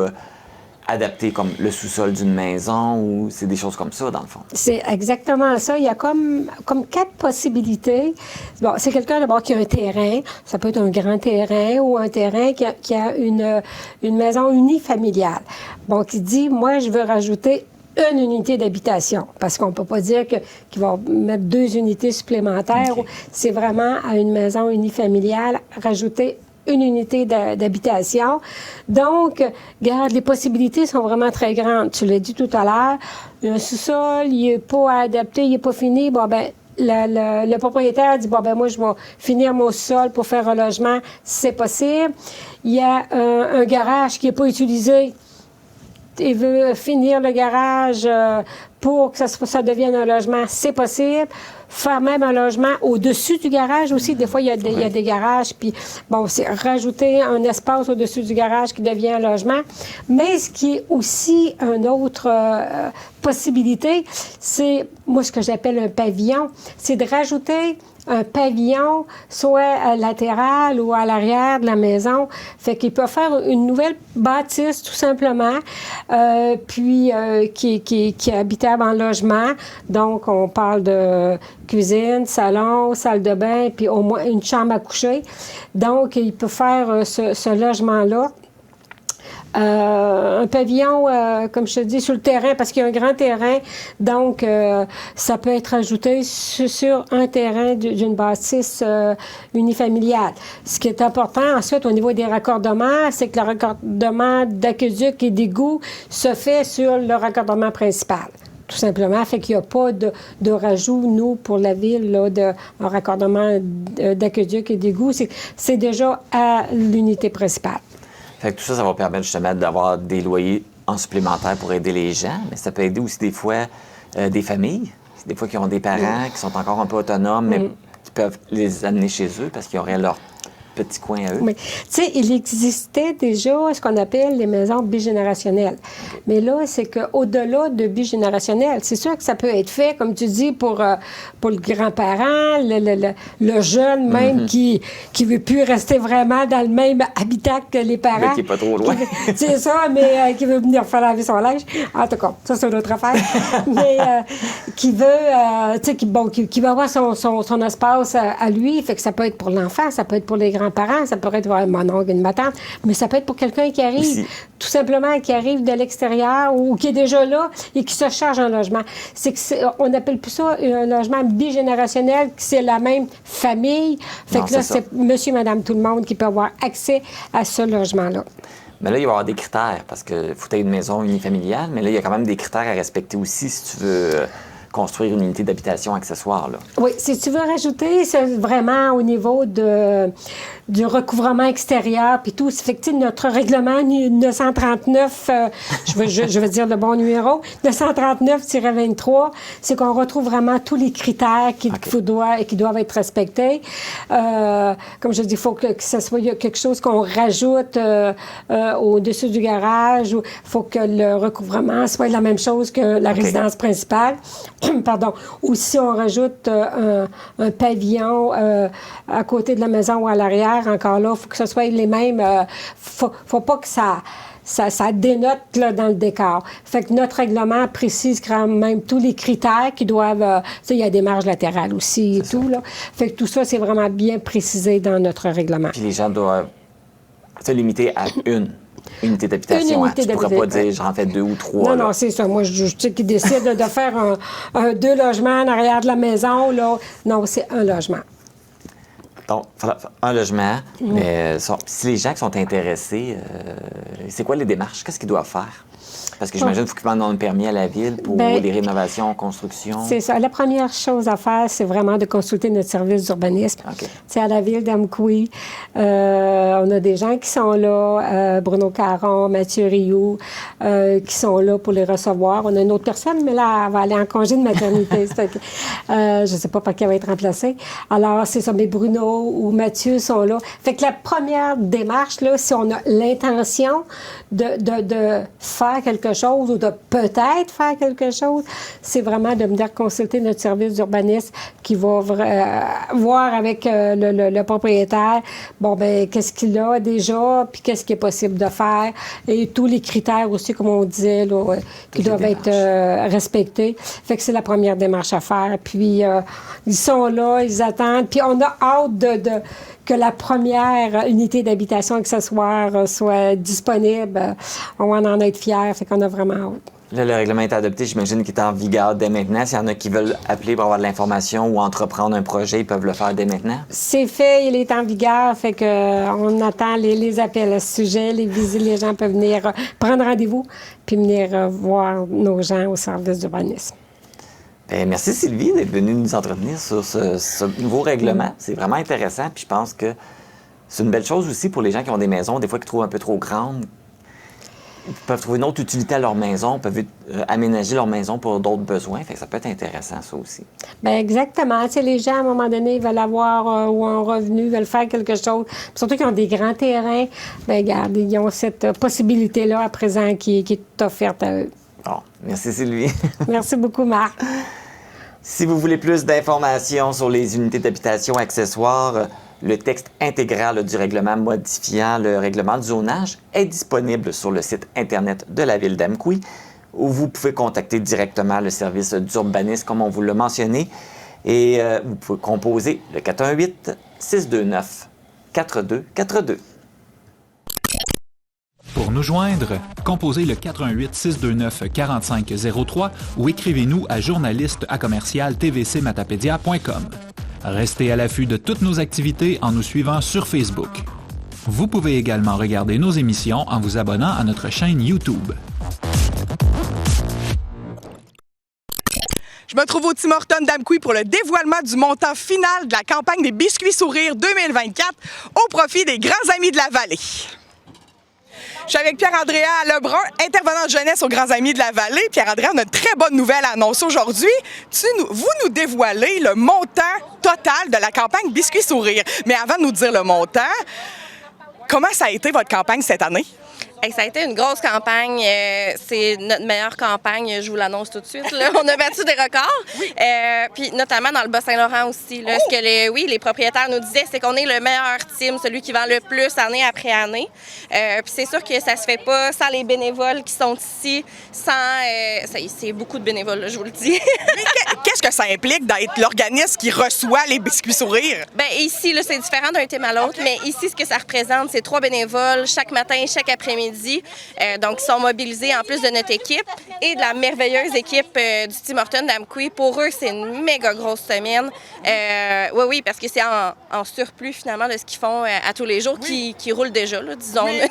adapter comme le sous-sol d'une maison ou c'est des choses comme ça, dans le fond. C'est exactement ça. Il y a comme 4 possibilités. Bon, c'est quelqu'un d'abord qui a un terrain. Ça peut être un grand terrain ou un terrain qui a une maison unifamiliale. Bon, qui dit, moi, je veux rajouter une unité d'habitation, parce qu'on ne peut pas dire qu'ils vont mettre 2 unités supplémentaires. Okay. C'est vraiment à une maison unifamiliale, rajouter une unité d'habitation. Donc, regarde, les possibilités sont vraiment très grandes. Tu l'as dit tout à l'heure, un sous-sol, il n'est pas adapté, il n'est pas fini. Bon, ben le propriétaire dit, bon, ben moi, je vais finir mon sous-sol pour faire un logement. C'est possible. Il y a un garage qui n'est pas utilisé. Il veut finir le garage pour que ça devienne un logement, c'est possible. Faire même un logement au-dessus du garage aussi. Des fois, il y a des garages, puis bon, c'est rajouter un espace au-dessus du garage qui devient un logement. Mais ce qui est aussi une autre possibilité, c'est, moi, ce que j'appelle un pavillon, c'est de rajouter un pavillon, soit latéral ou à l'arrière de la maison. Fait qu'il peut faire une nouvelle bâtisse, tout simplement, puis qui est habitable en logement. Donc, on parle de cuisine, salon, salle de bain, puis au moins une chambre à coucher. Donc, il peut faire ce logement-là. un pavillon, comme je te dis, sur le terrain, parce qu'il y a un grand terrain, donc ça peut être ajouté sur un terrain d'une bâtisse unifamiliale. Ce qui est important ensuite au niveau des raccordements, c'est que le raccordement d'aqueduc et d'égout se fait sur le raccordement principal. Tout simplement, fait qu'il n'y a pas de rajout, nous, pour la ville, là, un raccordement d'aqueduc et d'égout. C'est déjà à l'unité principale. Fait que tout ça, ça va permettre justement d'avoir des loyers en supplémentaire pour aider les gens, mais ça peut aider aussi des fois des familles, des fois qui ont des parents qui sont encore un peu autonomes, mais qui peuvent les amener chez eux parce qu'ils auraient leur petit coin à eux. Mais, tu sais, il existait déjà ce qu'on appelle les maisons bigénérationnelles. Mais là, c'est qu'au-delà de bigénérationnel, c'est sûr que ça peut être fait, comme tu dis, pour le grand-parent, le jeune même qui ne veut plus rester vraiment dans le même habitat que les parents. Mais qui n'est pas trop loin. C'est ça, mais qui veut venir faire laver son linge. En tout cas, ça, c'est une autre affaire. Mais qui veut, tu sais, qui va avoir son espace à lui. Fait que ça peut être pour l'enfant, ça peut être pour les grands-parents, ça pourrait être mon oncle, une ma tante, mais ça peut être pour quelqu'un qui arrive, aussi, tout simplement, qui arrive de l'extérieur ou qui est déjà là et qui se charge un logement. On n'appelle plus ça un logement bigénérationnel, c'est la même famille. Fait Non, que là, c'est c'est monsieur, madame, tout le monde qui peut avoir accès à ce logement-là. Mais là, il va y avoir des critères, parce qu'il faut que tu aies une maison unifamiliale, mais là, il y a quand même des critères à respecter aussi si tu veux construire une unité d'habitation accessoire, là. Oui, si tu veux rajouter, c'est vraiment au niveau du recouvrement extérieur puis tout. C'est fait que, notre règlement 939, je veux dire le bon numéro, 939-23, c'est qu'on retrouve vraiment tous les critères qui doivent être respectés. Comme je dis, il faut que ce soit quelque chose qu'on rajoute au-dessus du garage. Il faut que le recouvrement soit la même chose que la résidence principale. Pardon. Ou si on rajoute un pavillon à côté de la maison ou à l'arrière, encore là, il faut que ce soit les mêmes. Faut pas que ça dénote là, dans le décor. Fait que notre règlement précise quand même tous les critères qui doivent... il y a des marges latérales aussi et tout. Là. Fait que tout ça, c'est vraiment bien précisé dans notre règlement. Puis les gens doivent se limiter à une unité d'habitation. Tu ne pourrais pas dire j'en fais 2 ou 3. Non, c'est ça. Moi, je sais qu'ils décident de faire deux logements en arrière de la maison. Là. Non, c'est un logement. Donc, un logement, mais si les gens qui sont intéressés, c'est quoi les démarches? Qu'est-ce qu'ils doivent faire? Parce que j'imagine qu'il faut qu'ils demandent un permis à la ville pour des rénovations, constructions. C'est ça. La première chose à faire, c'est vraiment de consulter notre service d'urbanisme. Okay. C'est à la ville d'Amqui. On a des gens qui sont là, Bruno Caron, Mathieu Rioux, qui sont là pour les recevoir. On a une autre personne, mais là, elle va aller en congé de maternité. Je ne sais pas par qui elle va être remplacée. Alors, c'est ça, mais Bruno ou Mathieu sont là. Fait que la première démarche, là, si on a l'intention de faire quelque chose ou de peut-être faire quelque chose, c'est vraiment de venir consulter notre service d'urbanisme qui va voir avec le propriétaire, qu'est-ce qu'il a déjà, puis qu'est-ce qui est possible de faire, et tous les critères aussi, comme on disait, là, qui doivent être respectés. Fait que c'est la première démarche à faire. Puis, ils sont là, ils attendent, puis on a hâte que la première unité d'habitation accessoire soit disponible. On va en être fiers, fait qu'on a vraiment hâte. Là, le règlement est adopté, j'imagine qu'il est en vigueur dès maintenant. S'il y en a qui veulent appeler pour avoir de l'information ou entreprendre un projet, ils peuvent le faire dès maintenant? C'est fait, il est en vigueur, fait qu'on attend les appels à ce sujet, les visites, les gens peuvent venir prendre rendez-vous puis venir voir nos gens au service d'urbanisme. Bien, merci Sylvie d'être venue nous entretenir sur ce nouveau règlement. C'est vraiment intéressant, puis je pense que c'est une belle chose aussi pour les gens qui ont des maisons, des fois qui trouvent un peu trop grandes. Ils peuvent trouver une autre utilité à leur maison, peuvent aménager leur maison pour d'autres besoins. Fait que ça peut être intéressant, ça aussi. Bien, exactement. Tu sais, les gens, à un moment donné, veulent avoir ou un revenu, veulent faire quelque chose. Puis surtout qu'ils ont des grands terrains, bien, regarde, ils ont cette possibilité-là à présent qui est offerte à eux. Bon, merci Sylvie. Merci beaucoup, Marc. Si vous voulez plus d'informations sur les unités d'habitation accessoires, le texte intégral du règlement modifiant le règlement de zonage est disponible sur le site Internet de la Ville d'Amqui, où vous pouvez contacter directement le service d'urbanisme, comme on vous l'a mentionné, et vous pouvez composer le 418-629-4242. Pour nous joindre, composez le 418-629-4503 ou écrivez-nous à journaliste@tvcmatapedia.com. Restez à l'affût de toutes nos activités en nous suivant sur Facebook. Vous pouvez également regarder nos émissions en vous abonnant à notre chaîne YouTube. Je me trouve au Tim Hortons d'Amqui pour le dévoilement du montant final de la campagne des Biscuits Sourires 2024 au profit des grands amis de la vallée. Je suis avec Pierre-Andréa Lebrun, intervenant de jeunesse aux Grands Amis de la Vallée. Pierre-Andréa, on a une très bonne nouvelle à annoncer aujourd'hui. Vous nous dévoilez le montant total de la campagne Biscuits Sourires. Mais avant de nous dire le montant, comment ça a été votre campagne cette année? Hey, ça a été une grosse campagne. C'est notre meilleure campagne, je vous l'annonce tout de suite. Là. On a battu des records. Oui. Puis notamment dans le Bas-Saint-Laurent aussi. Là, ce que les propriétaires nous disaient, c'est qu'on est le meilleur team, celui qui vend le plus année après année. Puis c'est sûr que ça se fait pas sans les bénévoles qui sont ici, c'est beaucoup de bénévoles, là, je vous le dis. Qu'est-ce que ça implique d'être l'organisme qui reçoit les Biscuits Sourires? Bien, ici, là, c'est différent d'un thème à l'autre, mais ici, ce que ça représente, c'est 3 bénévoles chaque matin, chaque après-midi. Donc, ils sont mobilisés en plus de notre équipe et de la merveilleuse équipe du Tim Hortons d'Amqui. Pour eux, c'est une méga grosse semaine. Oui, parce que c'est en surplus, finalement, de ce qu'ils font à tous les jours, qui roulent déjà, là, disons-le.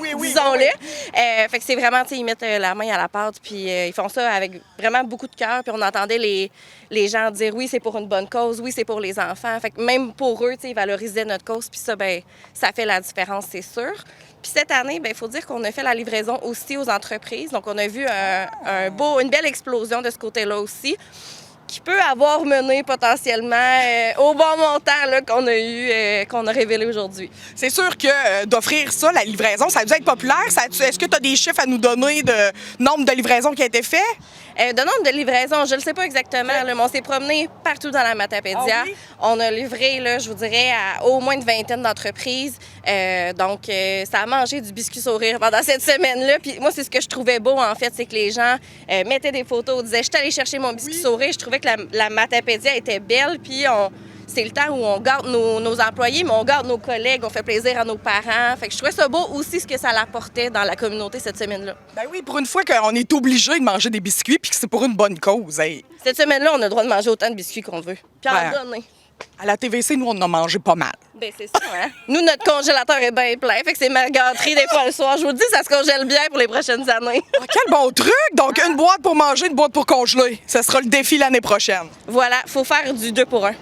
Fait que c'est vraiment, ils mettent la main à la pâte, puis ils font ça avec vraiment beaucoup de cœur. Puis on entendait les gens dire oui, c'est pour une bonne cause, oui, c'est pour les enfants. Fait que même pour eux, ils valorisaient notre cause, puis ça, ben, ça fait la différence, c'est sûr. Puis cette année, il faut dire qu'on a fait la livraison aussi aux entreprises. Donc, on a vu une belle explosion de ce côté-là aussi, qui peut avoir mené potentiellement au bon montant là, qu'on a eu, qu'on a révélé aujourd'hui. C'est sûr que d'offrir ça, la livraison, ça a dû être populaire. Est-ce que tu as des chiffres à nous donner de nombre de livraisons qui a été fait? De nombre de livraisons, je ne le sais pas exactement, là, mais on s'est promené partout dans la Matapédia. Oui? On a livré, là, je vous dirais, à au moins une vingtaine d'entreprises. Donc, ça a mangé du biscuit sourire pendant cette semaine-là. Puis moi, c'est ce que je trouvais beau, en fait, c'est que les gens mettaient des photos, disaient « Je suis allée chercher mon biscuit sourire ». Je trouvais que la Matapédia était belle, puis c'est le temps où on garde nos employés, mais on garde nos collègues, on fait plaisir à nos parents. Fait que je trouvais ça beau aussi ce que ça apportait dans la communauté cette semaine-là. Ben oui, pour une fois qu'on est obligé de manger des biscuits puis que c'est pour une bonne cause. Hey. Cette semaine-là, on a le droit de manger autant de biscuits qu'on veut. Puis en donner. À la TVC, nous, on en a mangé pas mal. Ben c'est ça, hein? Nous, notre congélateur est bien plein, fait que c'est ma gâterie des fois le soir. Je vous le dis, ça se congèle bien pour les prochaines années. Oh, quel bon truc! Donc, une boîte pour manger, une boîte pour congeler. Ce sera le défi l'année prochaine. Voilà, faut faire du 2 pour 1.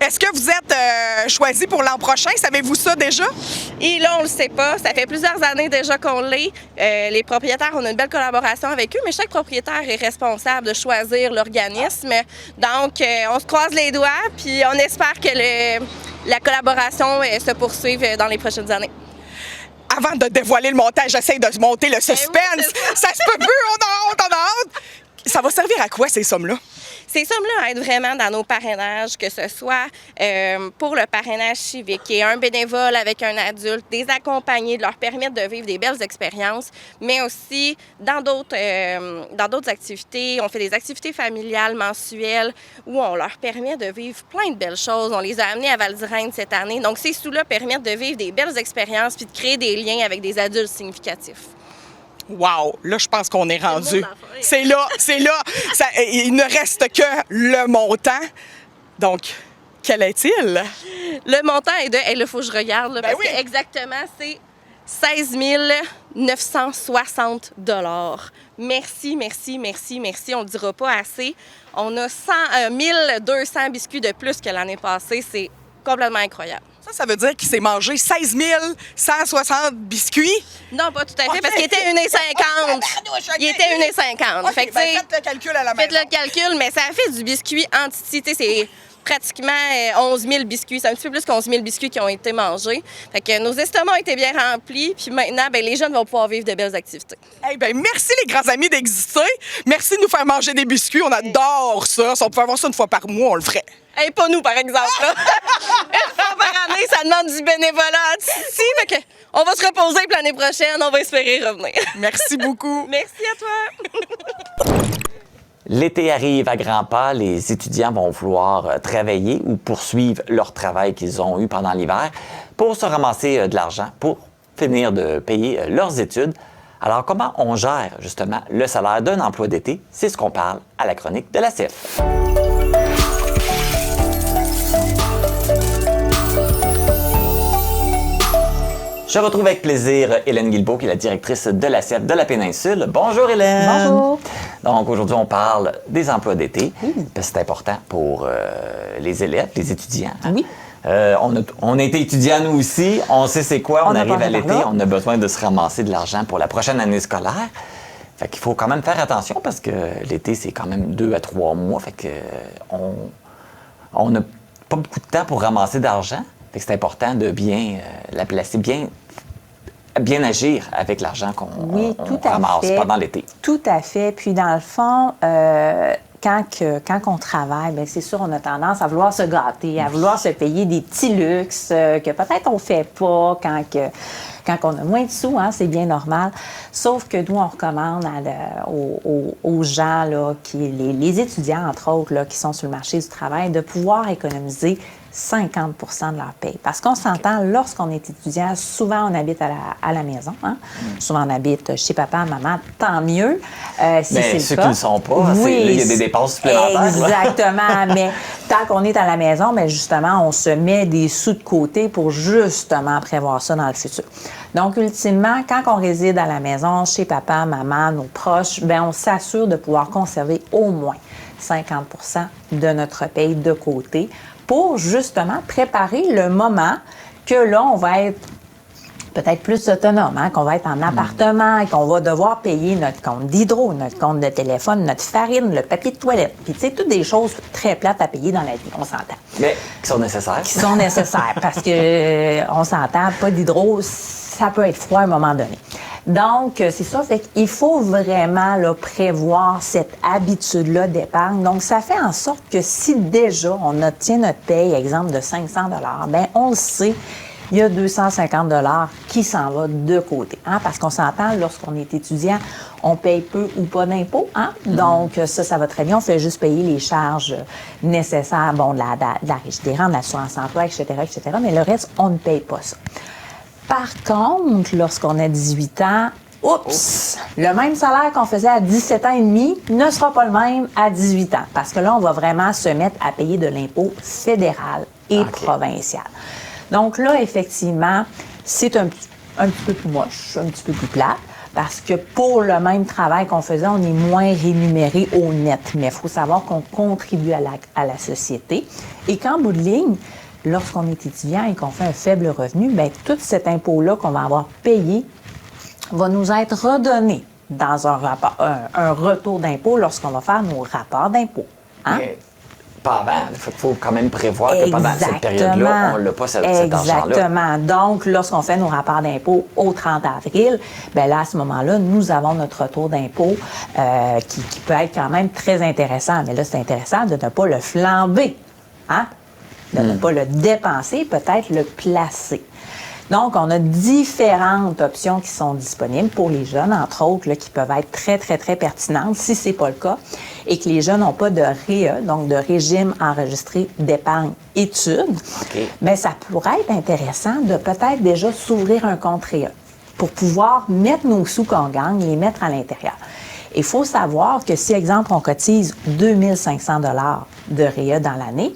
Est-ce que vous êtes choisi pour l'an prochain? Savez-vous ça déjà? Et là, on le sait pas. Ça fait plusieurs années déjà qu'on l'est. Les propriétaires, on a une belle collaboration avec eux, mais chaque propriétaire est responsable de choisir l'organisme. Donc, on se croise les doigts, puis on espère que la collaboration se poursuive dans les prochaines années. Avant de dévoiler le montage, j'essaie de monter le suspense. Oui, ça se peut plus, on en a hâte. Ça va servir à quoi, ces sommes-là? Ces sommes-là aident vraiment dans nos parrainages, que ce soit pour le parrainage civique, qui est un bénévole avec un adulte, des accompagnés, de leur permettre de vivre des belles expériences, mais aussi dans d'autres activités. On fait des activités familiales mensuelles où on leur permet de vivre plein de belles choses. On les a amenés à Val-d'Irène cette année. Donc, ces sous-là permettent de vivre des belles expériences puis de créer des liens avec des adultes significatifs. Wow! Là, je pense qu'on est rendu. C'est là. Il ne reste que le montant. Donc, quel est-il? Le montant est de... Il faut que je regarde, là, parce que exactement, c'est 16 960 $. Merci. On ne le dira pas assez. On a 1200 biscuits de plus que l'année passée. C'est complètement incroyable. Ça veut dire qu'il s'est mangé 16 160 biscuits? Non, pas tout à fait, parce qu'il était 1,50 $. Il était 1,50 $. Okay, faites le calcul à la maison. Faites le calcul, mais ça a fait du biscuit anti-cité. C'est pratiquement 11 000 biscuits. C'est un petit peu plus qu'11 000 biscuits qui ont été mangés. Fait que nos estomacs ont été bien remplis. Puis maintenant, les jeunes vont pouvoir vivre de belles activités. Merci les grands amis d'exister. Merci de nous faire manger des biscuits. On adore ça. Si on pouvait avoir ça une fois par mois, on le ferait. Pas nous, par exemple. Une fois par année, ça demande du bénévolat ici. Fait que on va se reposer puis l'année prochaine, on va espérer revenir. Merci beaucoup. Merci à toi. L'été arrive à grands pas, les étudiants vont vouloir travailler ou poursuivre leur travail qu'ils ont eu pendant l'hiver pour se ramasser de l'argent pour finir de payer leurs études. Alors, comment on gère justement le salaire d'un emploi d'été? C'est ce qu'on parle à la chronique de la CF. Je retrouve avec plaisir Hélène Guilbeault, qui est la directrice de la CF de la péninsule. Bonjour Hélène! Bonjour! Donc aujourd'hui, on parle des emplois d'été, parce que c'est important pour les élèves, les étudiants. Oui. On a été étudiants nous aussi, on sait c'est quoi, on arrive à l'été, on a besoin de se ramasser de l'argent pour la prochaine année scolaire. Fait qu'il faut quand même faire attention parce que l'été, c'est quand même 2 à 3 mois. Fait que on n'a pas beaucoup de temps pour ramasser d'argent. Fait que c'est important de bien la placer, bien agir avec l'argent qu'on ramasse pendant l'été. Tout à fait. Puis dans le fond, quand on travaille, bien, c'est sûr, on a tendance à vouloir se gâter, à vouloir se payer des petits luxes que peut-être on ne fait pas quand on a moins de sous, hein, c'est bien normal. Sauf que nous, on recommande aux gens, là, les étudiants, entre autres, là, qui sont sur le marché du travail, de pouvoir économiser 50 % de leur paye. Parce qu'on s'entend, lorsqu'on est étudiant, souvent on habite à la maison. Hein? Souvent on habite chez papa, maman, tant mieux. Si c'est le ceux cas. qui ne le sont pas, oui, il y a des dépenses supplémentaires. Exactement. Mais tant qu'on est à la maison, bien, justement, on se met des sous de côté pour justement prévoir ça dans le futur. Donc, ultimement, quand on réside à la maison, chez papa, maman, nos proches, bien, on s'assure de pouvoir conserver au moins 50 % de notre paye de côté pour justement préparer le moment que là, on va être peut-être plus autonome, hein, qu'on va être en appartement et qu'on va devoir payer notre compte d'hydro, notre compte de téléphone, notre farine, le papier de toilette. Puis, tu sais, toutes des choses très plates à payer dans la vie, on s'entend. Mais qui sont nécessaires. Qui sont nécessaires parce que on s'entend, pas d'hydro, ça peut être froid à un moment donné. Donc, c'est ça, fait qu'il faut vraiment là, prévoir cette habitude-là d'épargne. Donc, ça fait en sorte que si déjà on obtient notre paye, exemple de 500 $, bien, on le sait, il y a 250 $ qui s'en va de côté. Hein? Parce qu'on s'entend, lorsqu'on est étudiant, on paye peu ou pas d'impôts. Hein? Donc, ça va très bien. On fait juste payer les charges nécessaires, bon, de la Régie des rentes, de l'assurance emploi, etc., etc. Mais le reste, on ne paye pas ça. Par contre, lorsqu'on a 18 ans, le même salaire qu'on faisait à 17 ans et demi ne sera pas le même à 18 ans. Parce que là, on va vraiment se mettre à payer de l'impôt fédéral et provincial. Donc là, effectivement, c'est un petit peu plus moche, un petit peu plus plate, parce que pour le même travail qu'on faisait, on est moins rémunéré au net. Mais il faut savoir qu'on contribue à la société et qu'en bout de ligne, lorsqu'on est étudiant et qu'on fait un faible revenu, bien, tout cet impôt-là qu'on va avoir payé va nous être redonné dans un retour d'impôt lorsqu'on va faire nos rapports d'impôt. Hein? Mais pas avant. Il faut quand même prévoir que pendant cette période-là, on n'a pas cet argent-là. Exactement. Donc, lorsqu'on fait nos rapports d'impôt au 30 avril, bien là, à ce moment-là, nous avons notre retour d'impôt qui peut être quand même très intéressant. Mais là, c'est intéressant de ne pas le flamber. Hein? De ne pas le dépenser, peut-être le placer. Donc, on a différentes options qui sont disponibles pour les jeunes, entre autres, là, qui peuvent être très, très, très pertinentes, si ce n'est pas le cas, et que les jeunes n'ont pas de REA, donc de régime enregistré d'épargne études. Mais ça pourrait être intéressant de peut-être déjà s'ouvrir un compte REA pour pouvoir mettre nos sous qu'on gagne et les mettre à l'intérieur. Il faut savoir que si, exemple, on cotise 2500 $ de REA dans l'année,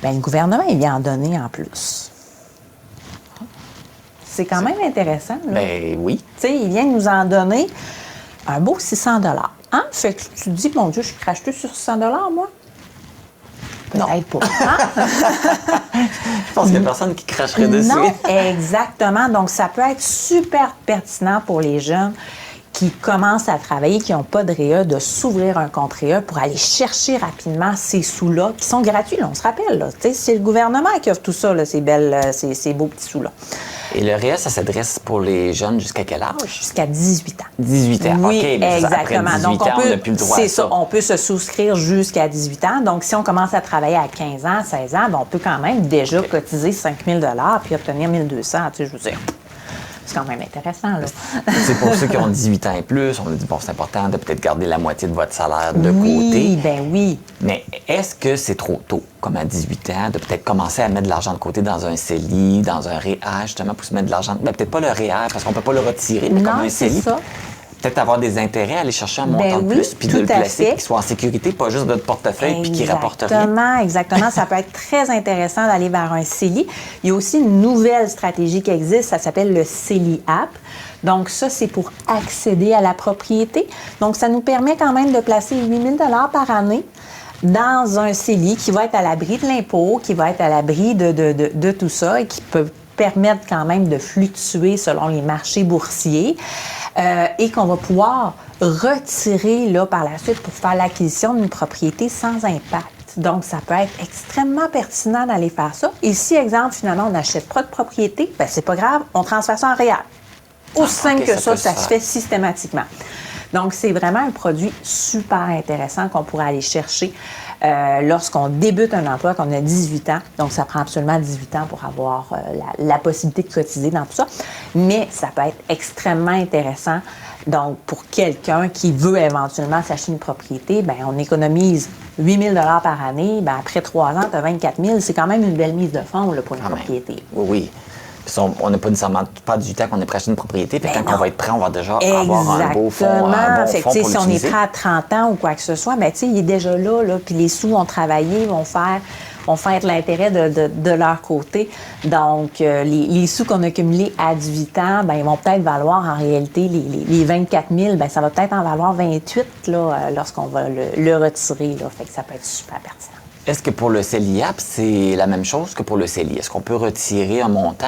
bien, le gouvernement, il vient en donner en plus. C'est quand même intéressant. Là. Ben oui. Tu sais, il vient nous en donner un beau 600 $. Hein? Fait que tu te dis, mon Dieu, je suis cracheté sur 600 $, moi? Peut-être pas. Hein? Je pense qu'il n'y a personne qui cracherait dessus. Non, exactement. Donc, ça peut être super pertinent pour les jeunes qui commencent à travailler, qui n'ont pas de REA, de s'ouvrir un compte REA pour aller chercher rapidement ces sous-là, qui sont gratuits, là, on se rappelle. Là, c'est le gouvernement qui offre tout ça, là, ces beaux petits sous-là. Et le REA, ça s'adresse pour les jeunes jusqu'à quel âge? Jusqu'à 18 ans. 18 ans, oui, OK. Mais exactement. Après 18 Donc, ans, on n'a plus le droit à ça. On peut se souscrire jusqu'à 18 ans. Donc, si on commence à travailler à 15 ans, 16 ans, bien, on peut quand même déjà cotiser 5 000 $ puis obtenir 1 200, tu sais, je veux dire. C'est quand même intéressant, là. C'est pour ceux qui ont 18 ans et plus, on a dit, bon, c'est important de peut-être garder la moitié de votre salaire de côté. Oui, ben oui. Mais est-ce que c'est trop tôt, comme à 18 ans, de peut-être commencer à mettre de l'argent de côté dans un CELI, dans un REER, justement, pour se mettre de l'argent... Ben, peut-être pas le REER, parce qu'on peut pas le retirer, mais comme un CELI. Ça. Peut-être avoir des intérêts, aller chercher un montant de plus, puis de le placer, qu'il soit en sécurité, pas juste notre portefeuille, puis qu'il rapporte rien. Exactement. Ça peut être très intéressant d'aller vers un CELI. Il y a aussi une nouvelle stratégie qui existe, ça s'appelle le CELI App. Donc ça, c'est pour accéder à la propriété. Donc ça nous permet quand même de placer 8 000 $ par année dans un CELI qui va être à l'abri de l'impôt, qui va être à l'abri de tout ça et qui peut permettre quand même de fluctuer selon les marchés boursiers. Et qu'on va pouvoir retirer là, par la suite pour faire l'acquisition d'une propriété sans impact. Donc, ça peut être extrêmement pertinent d'aller faire ça. Et si, exemple, finalement, on n'achète pas de propriété, bien, c'est pas grave, on transfère ça en REER. Aussi simple que ça se fait systématiquement. Donc, c'est vraiment un produit super intéressant qu'on pourrait aller chercher lorsqu'on débute un emploi, qu'on a 18 ans. Donc, ça prend absolument 18 ans pour avoir la possibilité de cotiser dans tout ça. Mais ça peut être extrêmement intéressant. Donc, pour quelqu'un qui veut éventuellement s'acheter une propriété, bien, on économise 8 000 $ par année. Bien, après 3 ans, tu as 24 000. C'est quand même une belle mise de fonds là, pour une propriété. Oui. On n'a pas nécessairement pas du temps qu'on est prêt à acheter une propriété. Puis quand on va être prêt, on va déjà avoir un beau fonds. Si on est prêt à 30 ans ou quoi que ce soit, bien, il est déjà là, puis les sous ont travaillé, vont faire l'intérêt de leur côté. Donc, les sous qu'on a cumulés à 18 ans, bien, ils vont peut-être valoir en réalité les 24 000, bien, ça va peut-être en valoir 28 là, lorsqu'on va le retirer. Là. Fait que ça peut être super pertinent. Est-ce que pour le CELI App, c'est la même chose que pour le CELI? Est-ce qu'on peut retirer un montant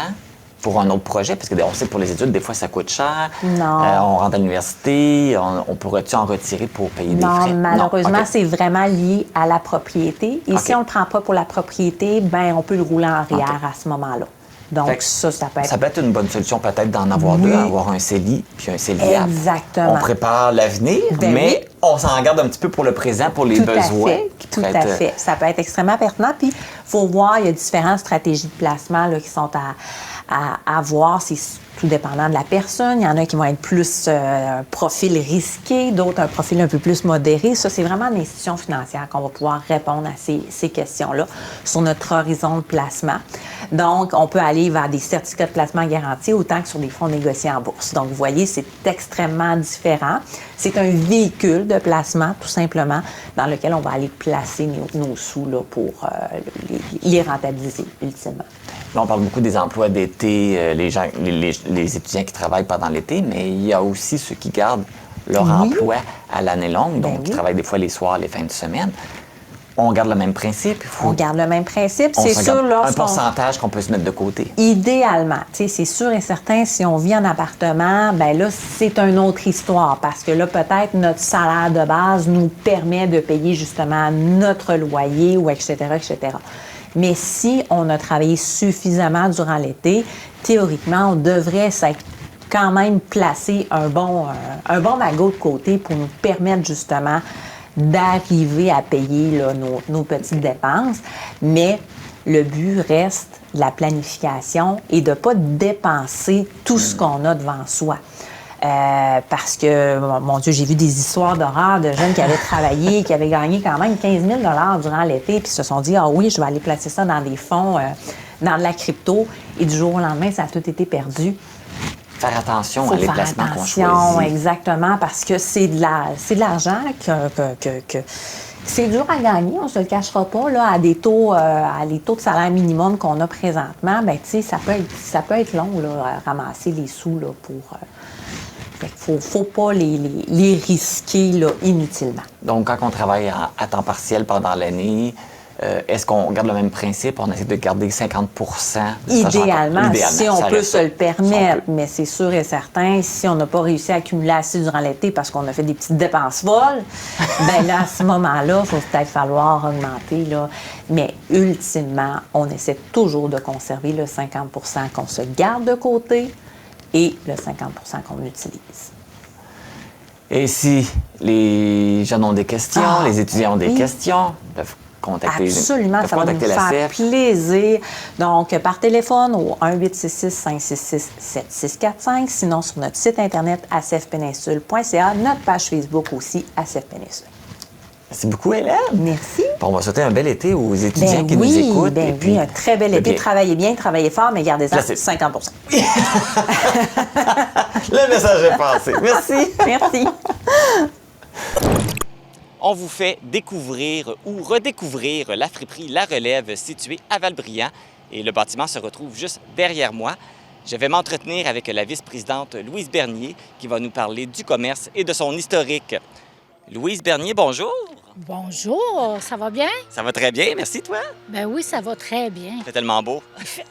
pour un autre projet? Parce qu'on sait que pour les études, des fois, ça coûte cher. Non. On rentre à l'université, on pourrait-tu en retirer pour payer des frais? Non, malheureusement, c'est vraiment lié à la propriété. Et si on ne le prend pas pour la propriété, ben on peut le rouler en REER à ce moment-là. Donc, ça peut être... Ça peut être une bonne solution peut-être d'en avoir deux, avoir un CELI puis un CELI App. Exactement. On prépare l'avenir, mais on s'en garde un petit peu pour le présent, pour les besoins. Tout à fait. Ça peut être extrêmement pertinent. Puis, il faut voir, il y a différentes stratégies de placement là, qui sont à voir. C'est tout dépendant de la personne. Il y en a qui vont être plus un profil risqué, d'autres un profil un peu plus modéré. Ça, c'est vraiment l'institution financière qu'on va pouvoir répondre à ces questions-là sur notre horizon de placement. Donc, on peut aller vers des certificats de placement garantis autant que sur des fonds négociés en bourse. Donc, vous voyez, c'est extrêmement différent. C'est un véhicule de placement, tout simplement, dans lequel on va aller placer nos sous là, pour les rentabiliser, ultimement. Là, on parle beaucoup des emplois d'été, les étudiants qui travaillent pendant l'été, mais il y a aussi ceux qui gardent leur emploi à l'année longue, donc qui travaillent des fois les soirs, les fins de semaine. On garde le même principe? On garde le même principe. C'est sûr, un pourcentage qu'on peut se mettre de côté. Idéalement. C'est sûr et certain, si on vit en appartement, bien là, c'est une autre histoire parce que là, peut-être notre salaire de base nous permet de payer justement notre loyer ou etc., etc. Mais si on a travaillé suffisamment durant l'été, théoriquement, on devrait s'être quand même placé un bon magot de côté pour nous permettre justement d'arriver à payer là, nos petites dépenses. Mais le but reste la planification et de ne pas dépenser tout ce qu'on a devant soi. Parce que, mon Dieu, j'ai vu des histoires d'horreur de jeunes qui avaient travaillé, qui avaient gagné quand même 15 000 $ durant l'été, puis se sont dit « Ah oui, je vais aller placer ça dans des fonds, dans de la crypto », et du jour au lendemain, ça a tout été perdu. Faire attention à les placements qu'on choisit. Exactement, parce que c'est de l'argent que c'est dur à gagner, on ne se le cachera pas, là, à les taux de salaire minimum qu'on a présentement. Bien, tu sais, ça peut être long, là, ramasser les sous, là, pour... Il ne faut pas les risquer là, inutilement. Donc, quand on travaille à temps partiel pendant l'année, est-ce qu'on garde le même principe? On essaie de garder 50 Idéalement, si on peut se le permettre. Mais c'est sûr et certain, si on n'a pas réussi à accumuler assez durant l'été parce qu'on a fait des petites dépenses folles, bien là, à ce moment-là, il va peut-être falloir augmenter. Là. Mais ultimement, on essaie toujours de conserver le 50 qu'on se garde de côté et le 50 qu'on utilise. Et si les jeunes ont des questions, les étudiants ont des questions, peuvent contacter Absolument, ça va nous faire plaisir. Donc, par téléphone au 1-866-566-7645, sinon sur notre site internet acfpeninsule.ca, notre page Facebook aussi, ACF Péninsule. Merci beaucoup, Hélène. Merci. Bon, on va souhaiter un bel été aux étudiants qui nous écoutent. Oui, un très bel été. Travaillez bien, travaillez fort, mais gardez-en 50 Le message est passé. Merci. Merci. On vous fait découvrir ou redécouvrir la friperie La Relève située à Valbriand. Et le bâtiment se retrouve juste derrière moi. Je vais m'entretenir avec la vice-présidente Louise Bernier qui va nous parler du commerce et de son historique. Louise Bernier, bonjour. Bonjour, ça va bien? Ça va très bien, merci toi. Ben oui, ça va très bien. C'est tellement beau.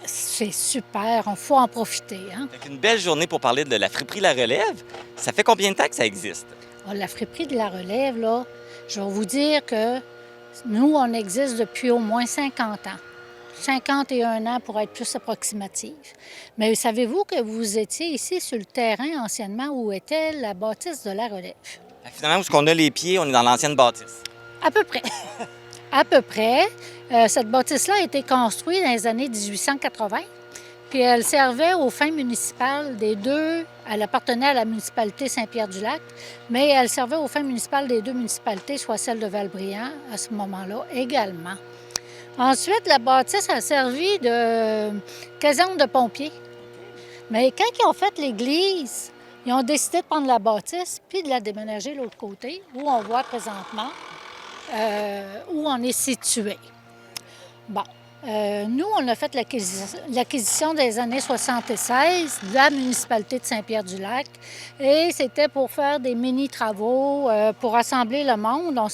C'est super, il faut en profiter. Hein? Fait une belle journée pour parler de la friperie La Relève. Ça fait combien de temps que ça existe? La friperie de La Relève, là, je vais vous dire que nous, on existe depuis au moins 50 ans. 51 ans pour être plus approximatif. Mais savez-vous que vous étiez ici sur le terrain anciennement où était la bâtisse de La Relève? Finalement, où est-ce qu'on a les pieds, on est dans l'ancienne bâtisse. À peu près. À peu près. Cette bâtisse-là a été construite dans les années 1880. Puis elle servait aux fins municipales des deux. Elle appartenait à la municipalité Saint-Pierre-du-Lac, mais elle servait aux fins municipales des deux municipalités, soit celle de Valbriand à ce moment-là également. Ensuite, la bâtisse a servi de caserne de pompiers. Mais quand ils ont fait l'église, ils ont décidé de prendre la bâtisse puis de la déménager de l'autre côté, où on voit présentement où on est situé. Bon, nous, on a fait l'acquisition des années 76 de la municipalité de Saint-Pierre-du-Lac et c'était pour faire des mini-travaux, pour rassembler le monde. On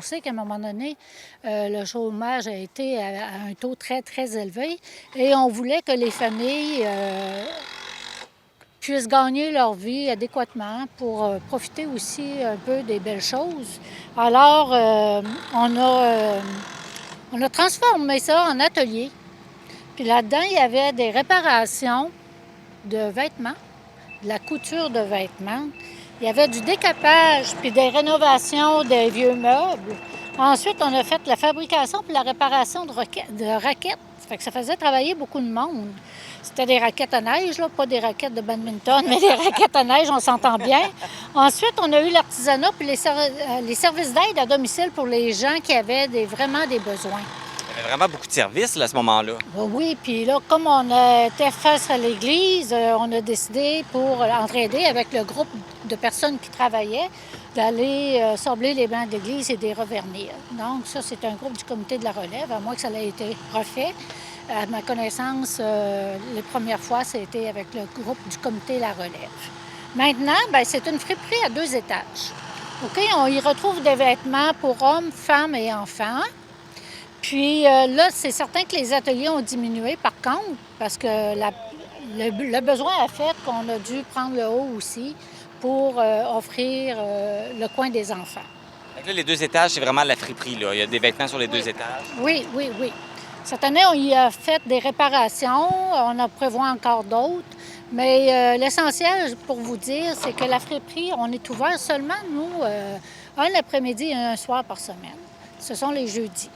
sait qu'à un moment donné, le chômage a été à un taux très, très élevé et on voulait que les familles puissent gagner leur vie adéquatement pour profiter aussi un peu des belles choses. Alors, on a transformé ça en atelier. Puis là-dedans, il y avait des réparations de vêtements, de la couture de vêtements. Il y avait du décapage, puis des rénovations des vieux meubles. Ensuite, on a fait la fabrication puis la réparation de raquettes. Fait que ça faisait travailler beaucoup de monde. C'était des raquettes à neige, là, pas des raquettes de badminton, mais des raquettes à neige, on s'entend bien. Ensuite, on a eu l'artisanat puis les services d'aide à domicile pour les gens qui avaient vraiment des besoins. Il y avait vraiment beaucoup de services là, à ce moment-là. Oui, puis là, comme on était face à l'église, on a décidé pour entraider avec le groupe de personnes qui travaillaient d'aller sabler les bancs d'église et des revernir. Donc ça, c'est un groupe du comité de la Relève, à moins que ça ait été refait. À ma connaissance, les premières fois, c'était avec le groupe du comité La Relève. Maintenant, bien, c'est une friperie à 2 étages. OK, on y retrouve des vêtements pour hommes, femmes et enfants. Puis là, c'est certain que les ateliers ont diminué, par contre, parce que le besoin a fait qu'on a dû prendre le haut aussi pour offrir le coin des enfants. Donc là, les 2 étages, c'est vraiment la friperie, là. Il y a des vêtements sur les 2 étages. Oui. Cette année, on y a fait des réparations, on en prévoit encore d'autres, mais l'essentiel, pour vous dire, c'est que la friperie, on est ouvert seulement, nous, un après-midi et un soir par semaine. Ce sont les jeudis.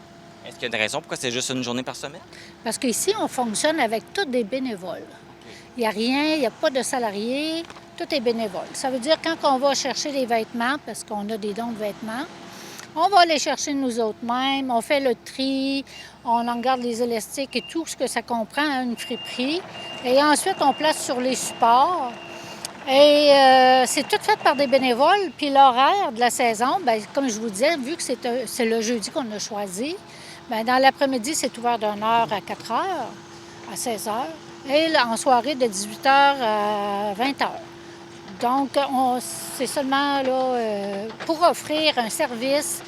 Est-ce qu'il y a une raison pourquoi c'est juste une journée par semaine? Parce qu'ici, on fonctionne avec tous des bénévoles. Il n'y a rien, il n'y a pas de salariés, tout est bénévole. Ça veut dire quand on va chercher les vêtements, parce qu'on a des dons de vêtements, on va les chercher nous autres mêmes, on fait le tri, on en garde les élastiques et tout ce que ça comprend à une friperie. Et ensuite, on place sur les supports. Et c'est tout fait par des bénévoles. Puis l'horaire de la saison, bien, comme je vous disais, vu que c'est le jeudi qu'on a choisi, bien, dans l'après-midi, c'est ouvert d'1h à 4h, à 16h. Et là, en soirée, de 18h à 20h. Donc, c'est seulement là, pour offrir un service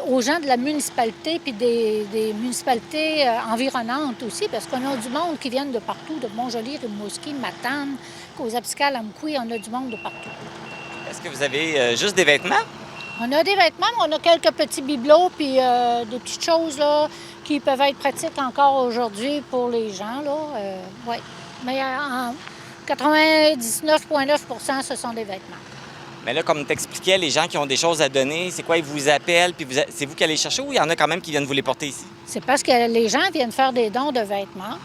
aux gens de la municipalité puis des municipalités environnantes aussi, parce qu'on a du monde qui viennent de partout, de Montjoly, Rimouski, Matane, Cozapiscal, Amkoui, on a du monde de partout. Est-ce que vous avez juste des vêtements? On a des vêtements, mais on a quelques petits bibelots puis des petites choses là, qui peuvent être pratiques encore aujourd'hui pour les gens. Oui. Mais 99,9 % ce sont des vêtements. Mais là, comme tu expliquais, les gens qui ont des choses à donner, c'est quoi? Ils vous appellent, puis c'est vous qui allez les chercher ou il y en a quand même qui viennent vous les porter ici? C'est parce que les gens viennent faire des dons de vêtements.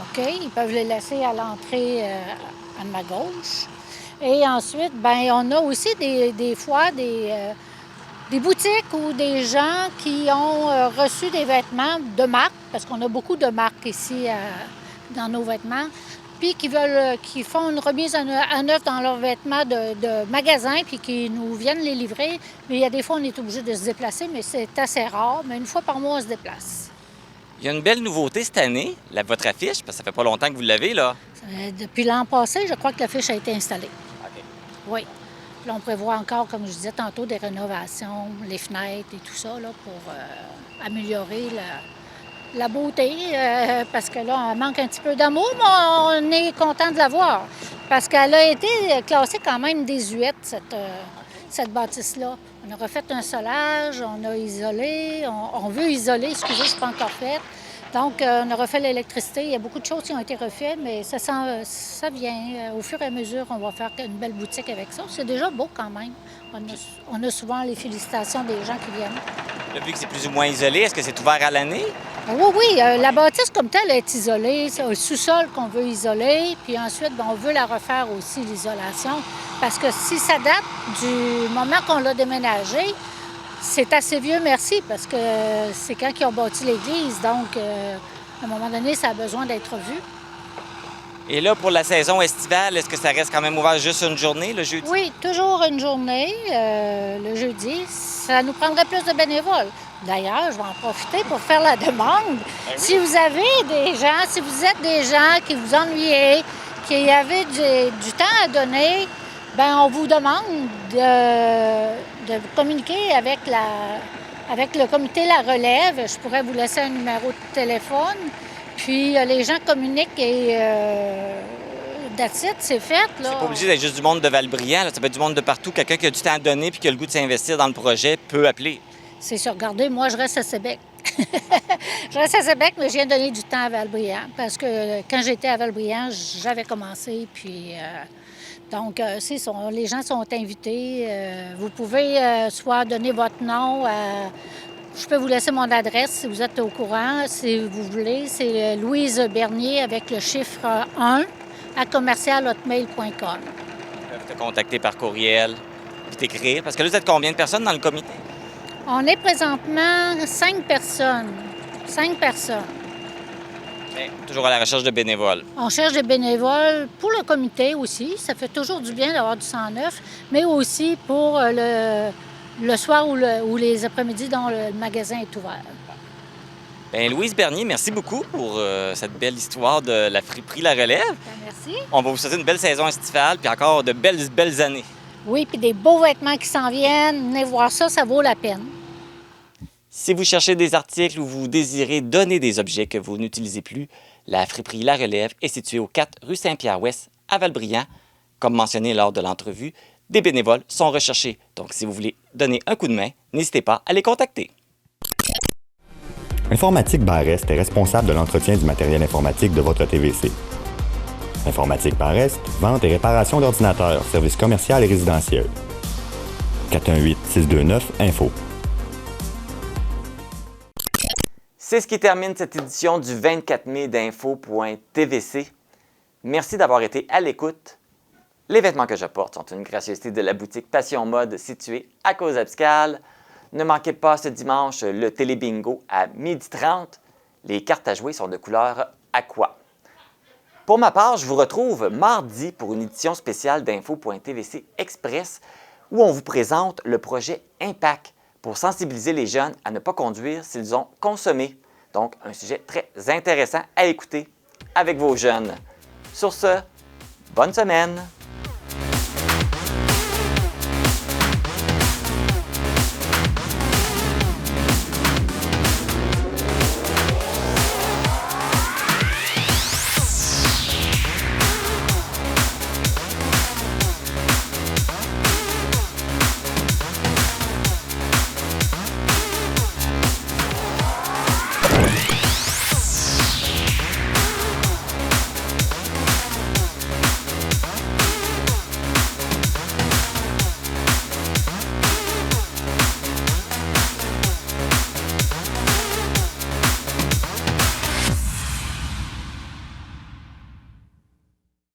OK? Ils peuvent les laisser à l'entrée à ma gauche. Et ensuite, bien, on a aussi des fois des boutiques ou des gens qui ont reçu des vêtements de marque, parce qu'on a beaucoup de marques ici dans nos vêtements, puis qui font une remise à neuf dans leurs vêtements de magasin, puis qui nous viennent les livrer. Mais il y a des fois, on est obligé de se déplacer, mais c'est assez rare. Mais une fois par mois, on se déplace. Il y a une belle nouveauté cette année, votre affiche, parce que ça fait pas longtemps que vous l'avez, là. Depuis l'an passé, je crois que l'affiche a été installée. OK. Oui. Puis là, on prévoit encore, comme je disais tantôt, des rénovations, les fenêtres et tout ça, là, pour améliorer la beauté, parce que là, on manque un petit peu d'amour, mais on est content de la voir. Parce qu'elle a été classée quand même désuète, cette bâtisse-là. On a refait un solage, on a isolé, on veut isoler, excusez, c'est pas encore fait. Donc, on a refait l'électricité. Il y a beaucoup de choses qui ont été refaites, mais ça vient. Au fur et à mesure, on va faire une belle boutique avec ça. C'est déjà beau quand même. On a souvent les félicitations des gens qui viennent. Là, vu que c'est plus ou moins isolé, est-ce que c'est ouvert à l'année? Oui. La bâtisse comme telle est isolée. C'est le sous-sol qu'on veut isoler. Puis ensuite, on veut la refaire aussi, l'isolation. Parce que si ça date du moment qu'on l'a déménagé, c'est assez vieux, merci, parce que c'est quand ils ont bâti l'église. Donc, à un moment donné, ça a besoin d'être vu. Et là, pour la saison estivale, est-ce que ça reste quand même ouvert juste une journée, le jeudi? Oui, toujours une journée, le jeudi. Ça nous prendrait plus de bénévoles. D'ailleurs, je vais en profiter pour faire la demande. Ben oui. Si vous avez des gens, si vous êtes des gens qui vous ennuyez, qui avez du temps à donner, bien, on vous demande de communiquer avec le comité La Relève. Je pourrais vous laisser un numéro de téléphone. Puis les gens communiquent et that's it, c'est fait. Là. C'est pas obligé d'être juste du monde de Val-Brillant. Là. Ça peut être du monde de partout. Quelqu'un qui a du temps à donner puis qui a le goût de s'investir dans le projet peut appeler. C'est sûr. Regardez, moi, je reste à Sébec. Je reste à Sébec, mais je viens de donner du temps à Val-Brillant. Parce que quand j'étais à Val-Brillant, j'avais commencé. Puis, donc, les gens sont invités. Vous pouvez soit donner votre nom à... Je peux vous laisser mon adresse si vous êtes au courant, si vous voulez. C'est Louise Bernier avec le chiffre 1 à commercial@hotmail.com. Ils peuvent te contacter par courriel puis t'écrire. Parce que là, vous êtes combien de personnes dans le comité? On est présentement 5 personnes. 5 personnes. Bien, toujours à la recherche de bénévoles. On cherche des bénévoles pour le comité aussi. Ça fait toujours du bien d'avoir du sang neuf, mais aussi pour le soir ou les après-midi dont le magasin est ouvert. Bien, Louise Bernier, merci beaucoup pour cette belle histoire de la friperie La Relève. Bien, merci. On va vous souhaiter une belle saison estivale puis encore de belles années. Oui, puis des beaux vêtements qui s'en viennent. Venez voir ça, ça vaut la peine. Si vous cherchez des articles ou vous désirez donner des objets que vous n'utilisez plus, la friperie La Relève est située au 4 rue Saint-Pierre-Ouest à Val-Brillant. Comme mentionné lors de l'entrevue, des bénévoles sont recherchés. Donc, si vous voulez donner un coup de main, n'hésitez pas à les contacter. Informatique Barrest est responsable de l'entretien du matériel informatique de votre TVC. Informatique Barrest, vente et réparation d'ordinateurs, services commerciaux et résidentiels. 418-629-INFO. C'est ce qui termine cette édition du 24 mai d'Info.tvc. Merci d'avoir été à l'écoute. Les vêtements que je porte sont une gracieuseté de la boutique Passion Mode située à Cause-Abscale. Ne manquez pas ce dimanche le télé-bingo à 12h30. Les cartes à jouer sont de couleur aqua. Pour ma part, je vous retrouve mardi pour une édition spéciale d'Info.tvc Express où on vous présente le projet Impact pour sensibiliser les jeunes à ne pas conduire s'ils ont consommé. Donc, un sujet très intéressant à écouter avec vos jeunes. Sur ce, bonne semaine!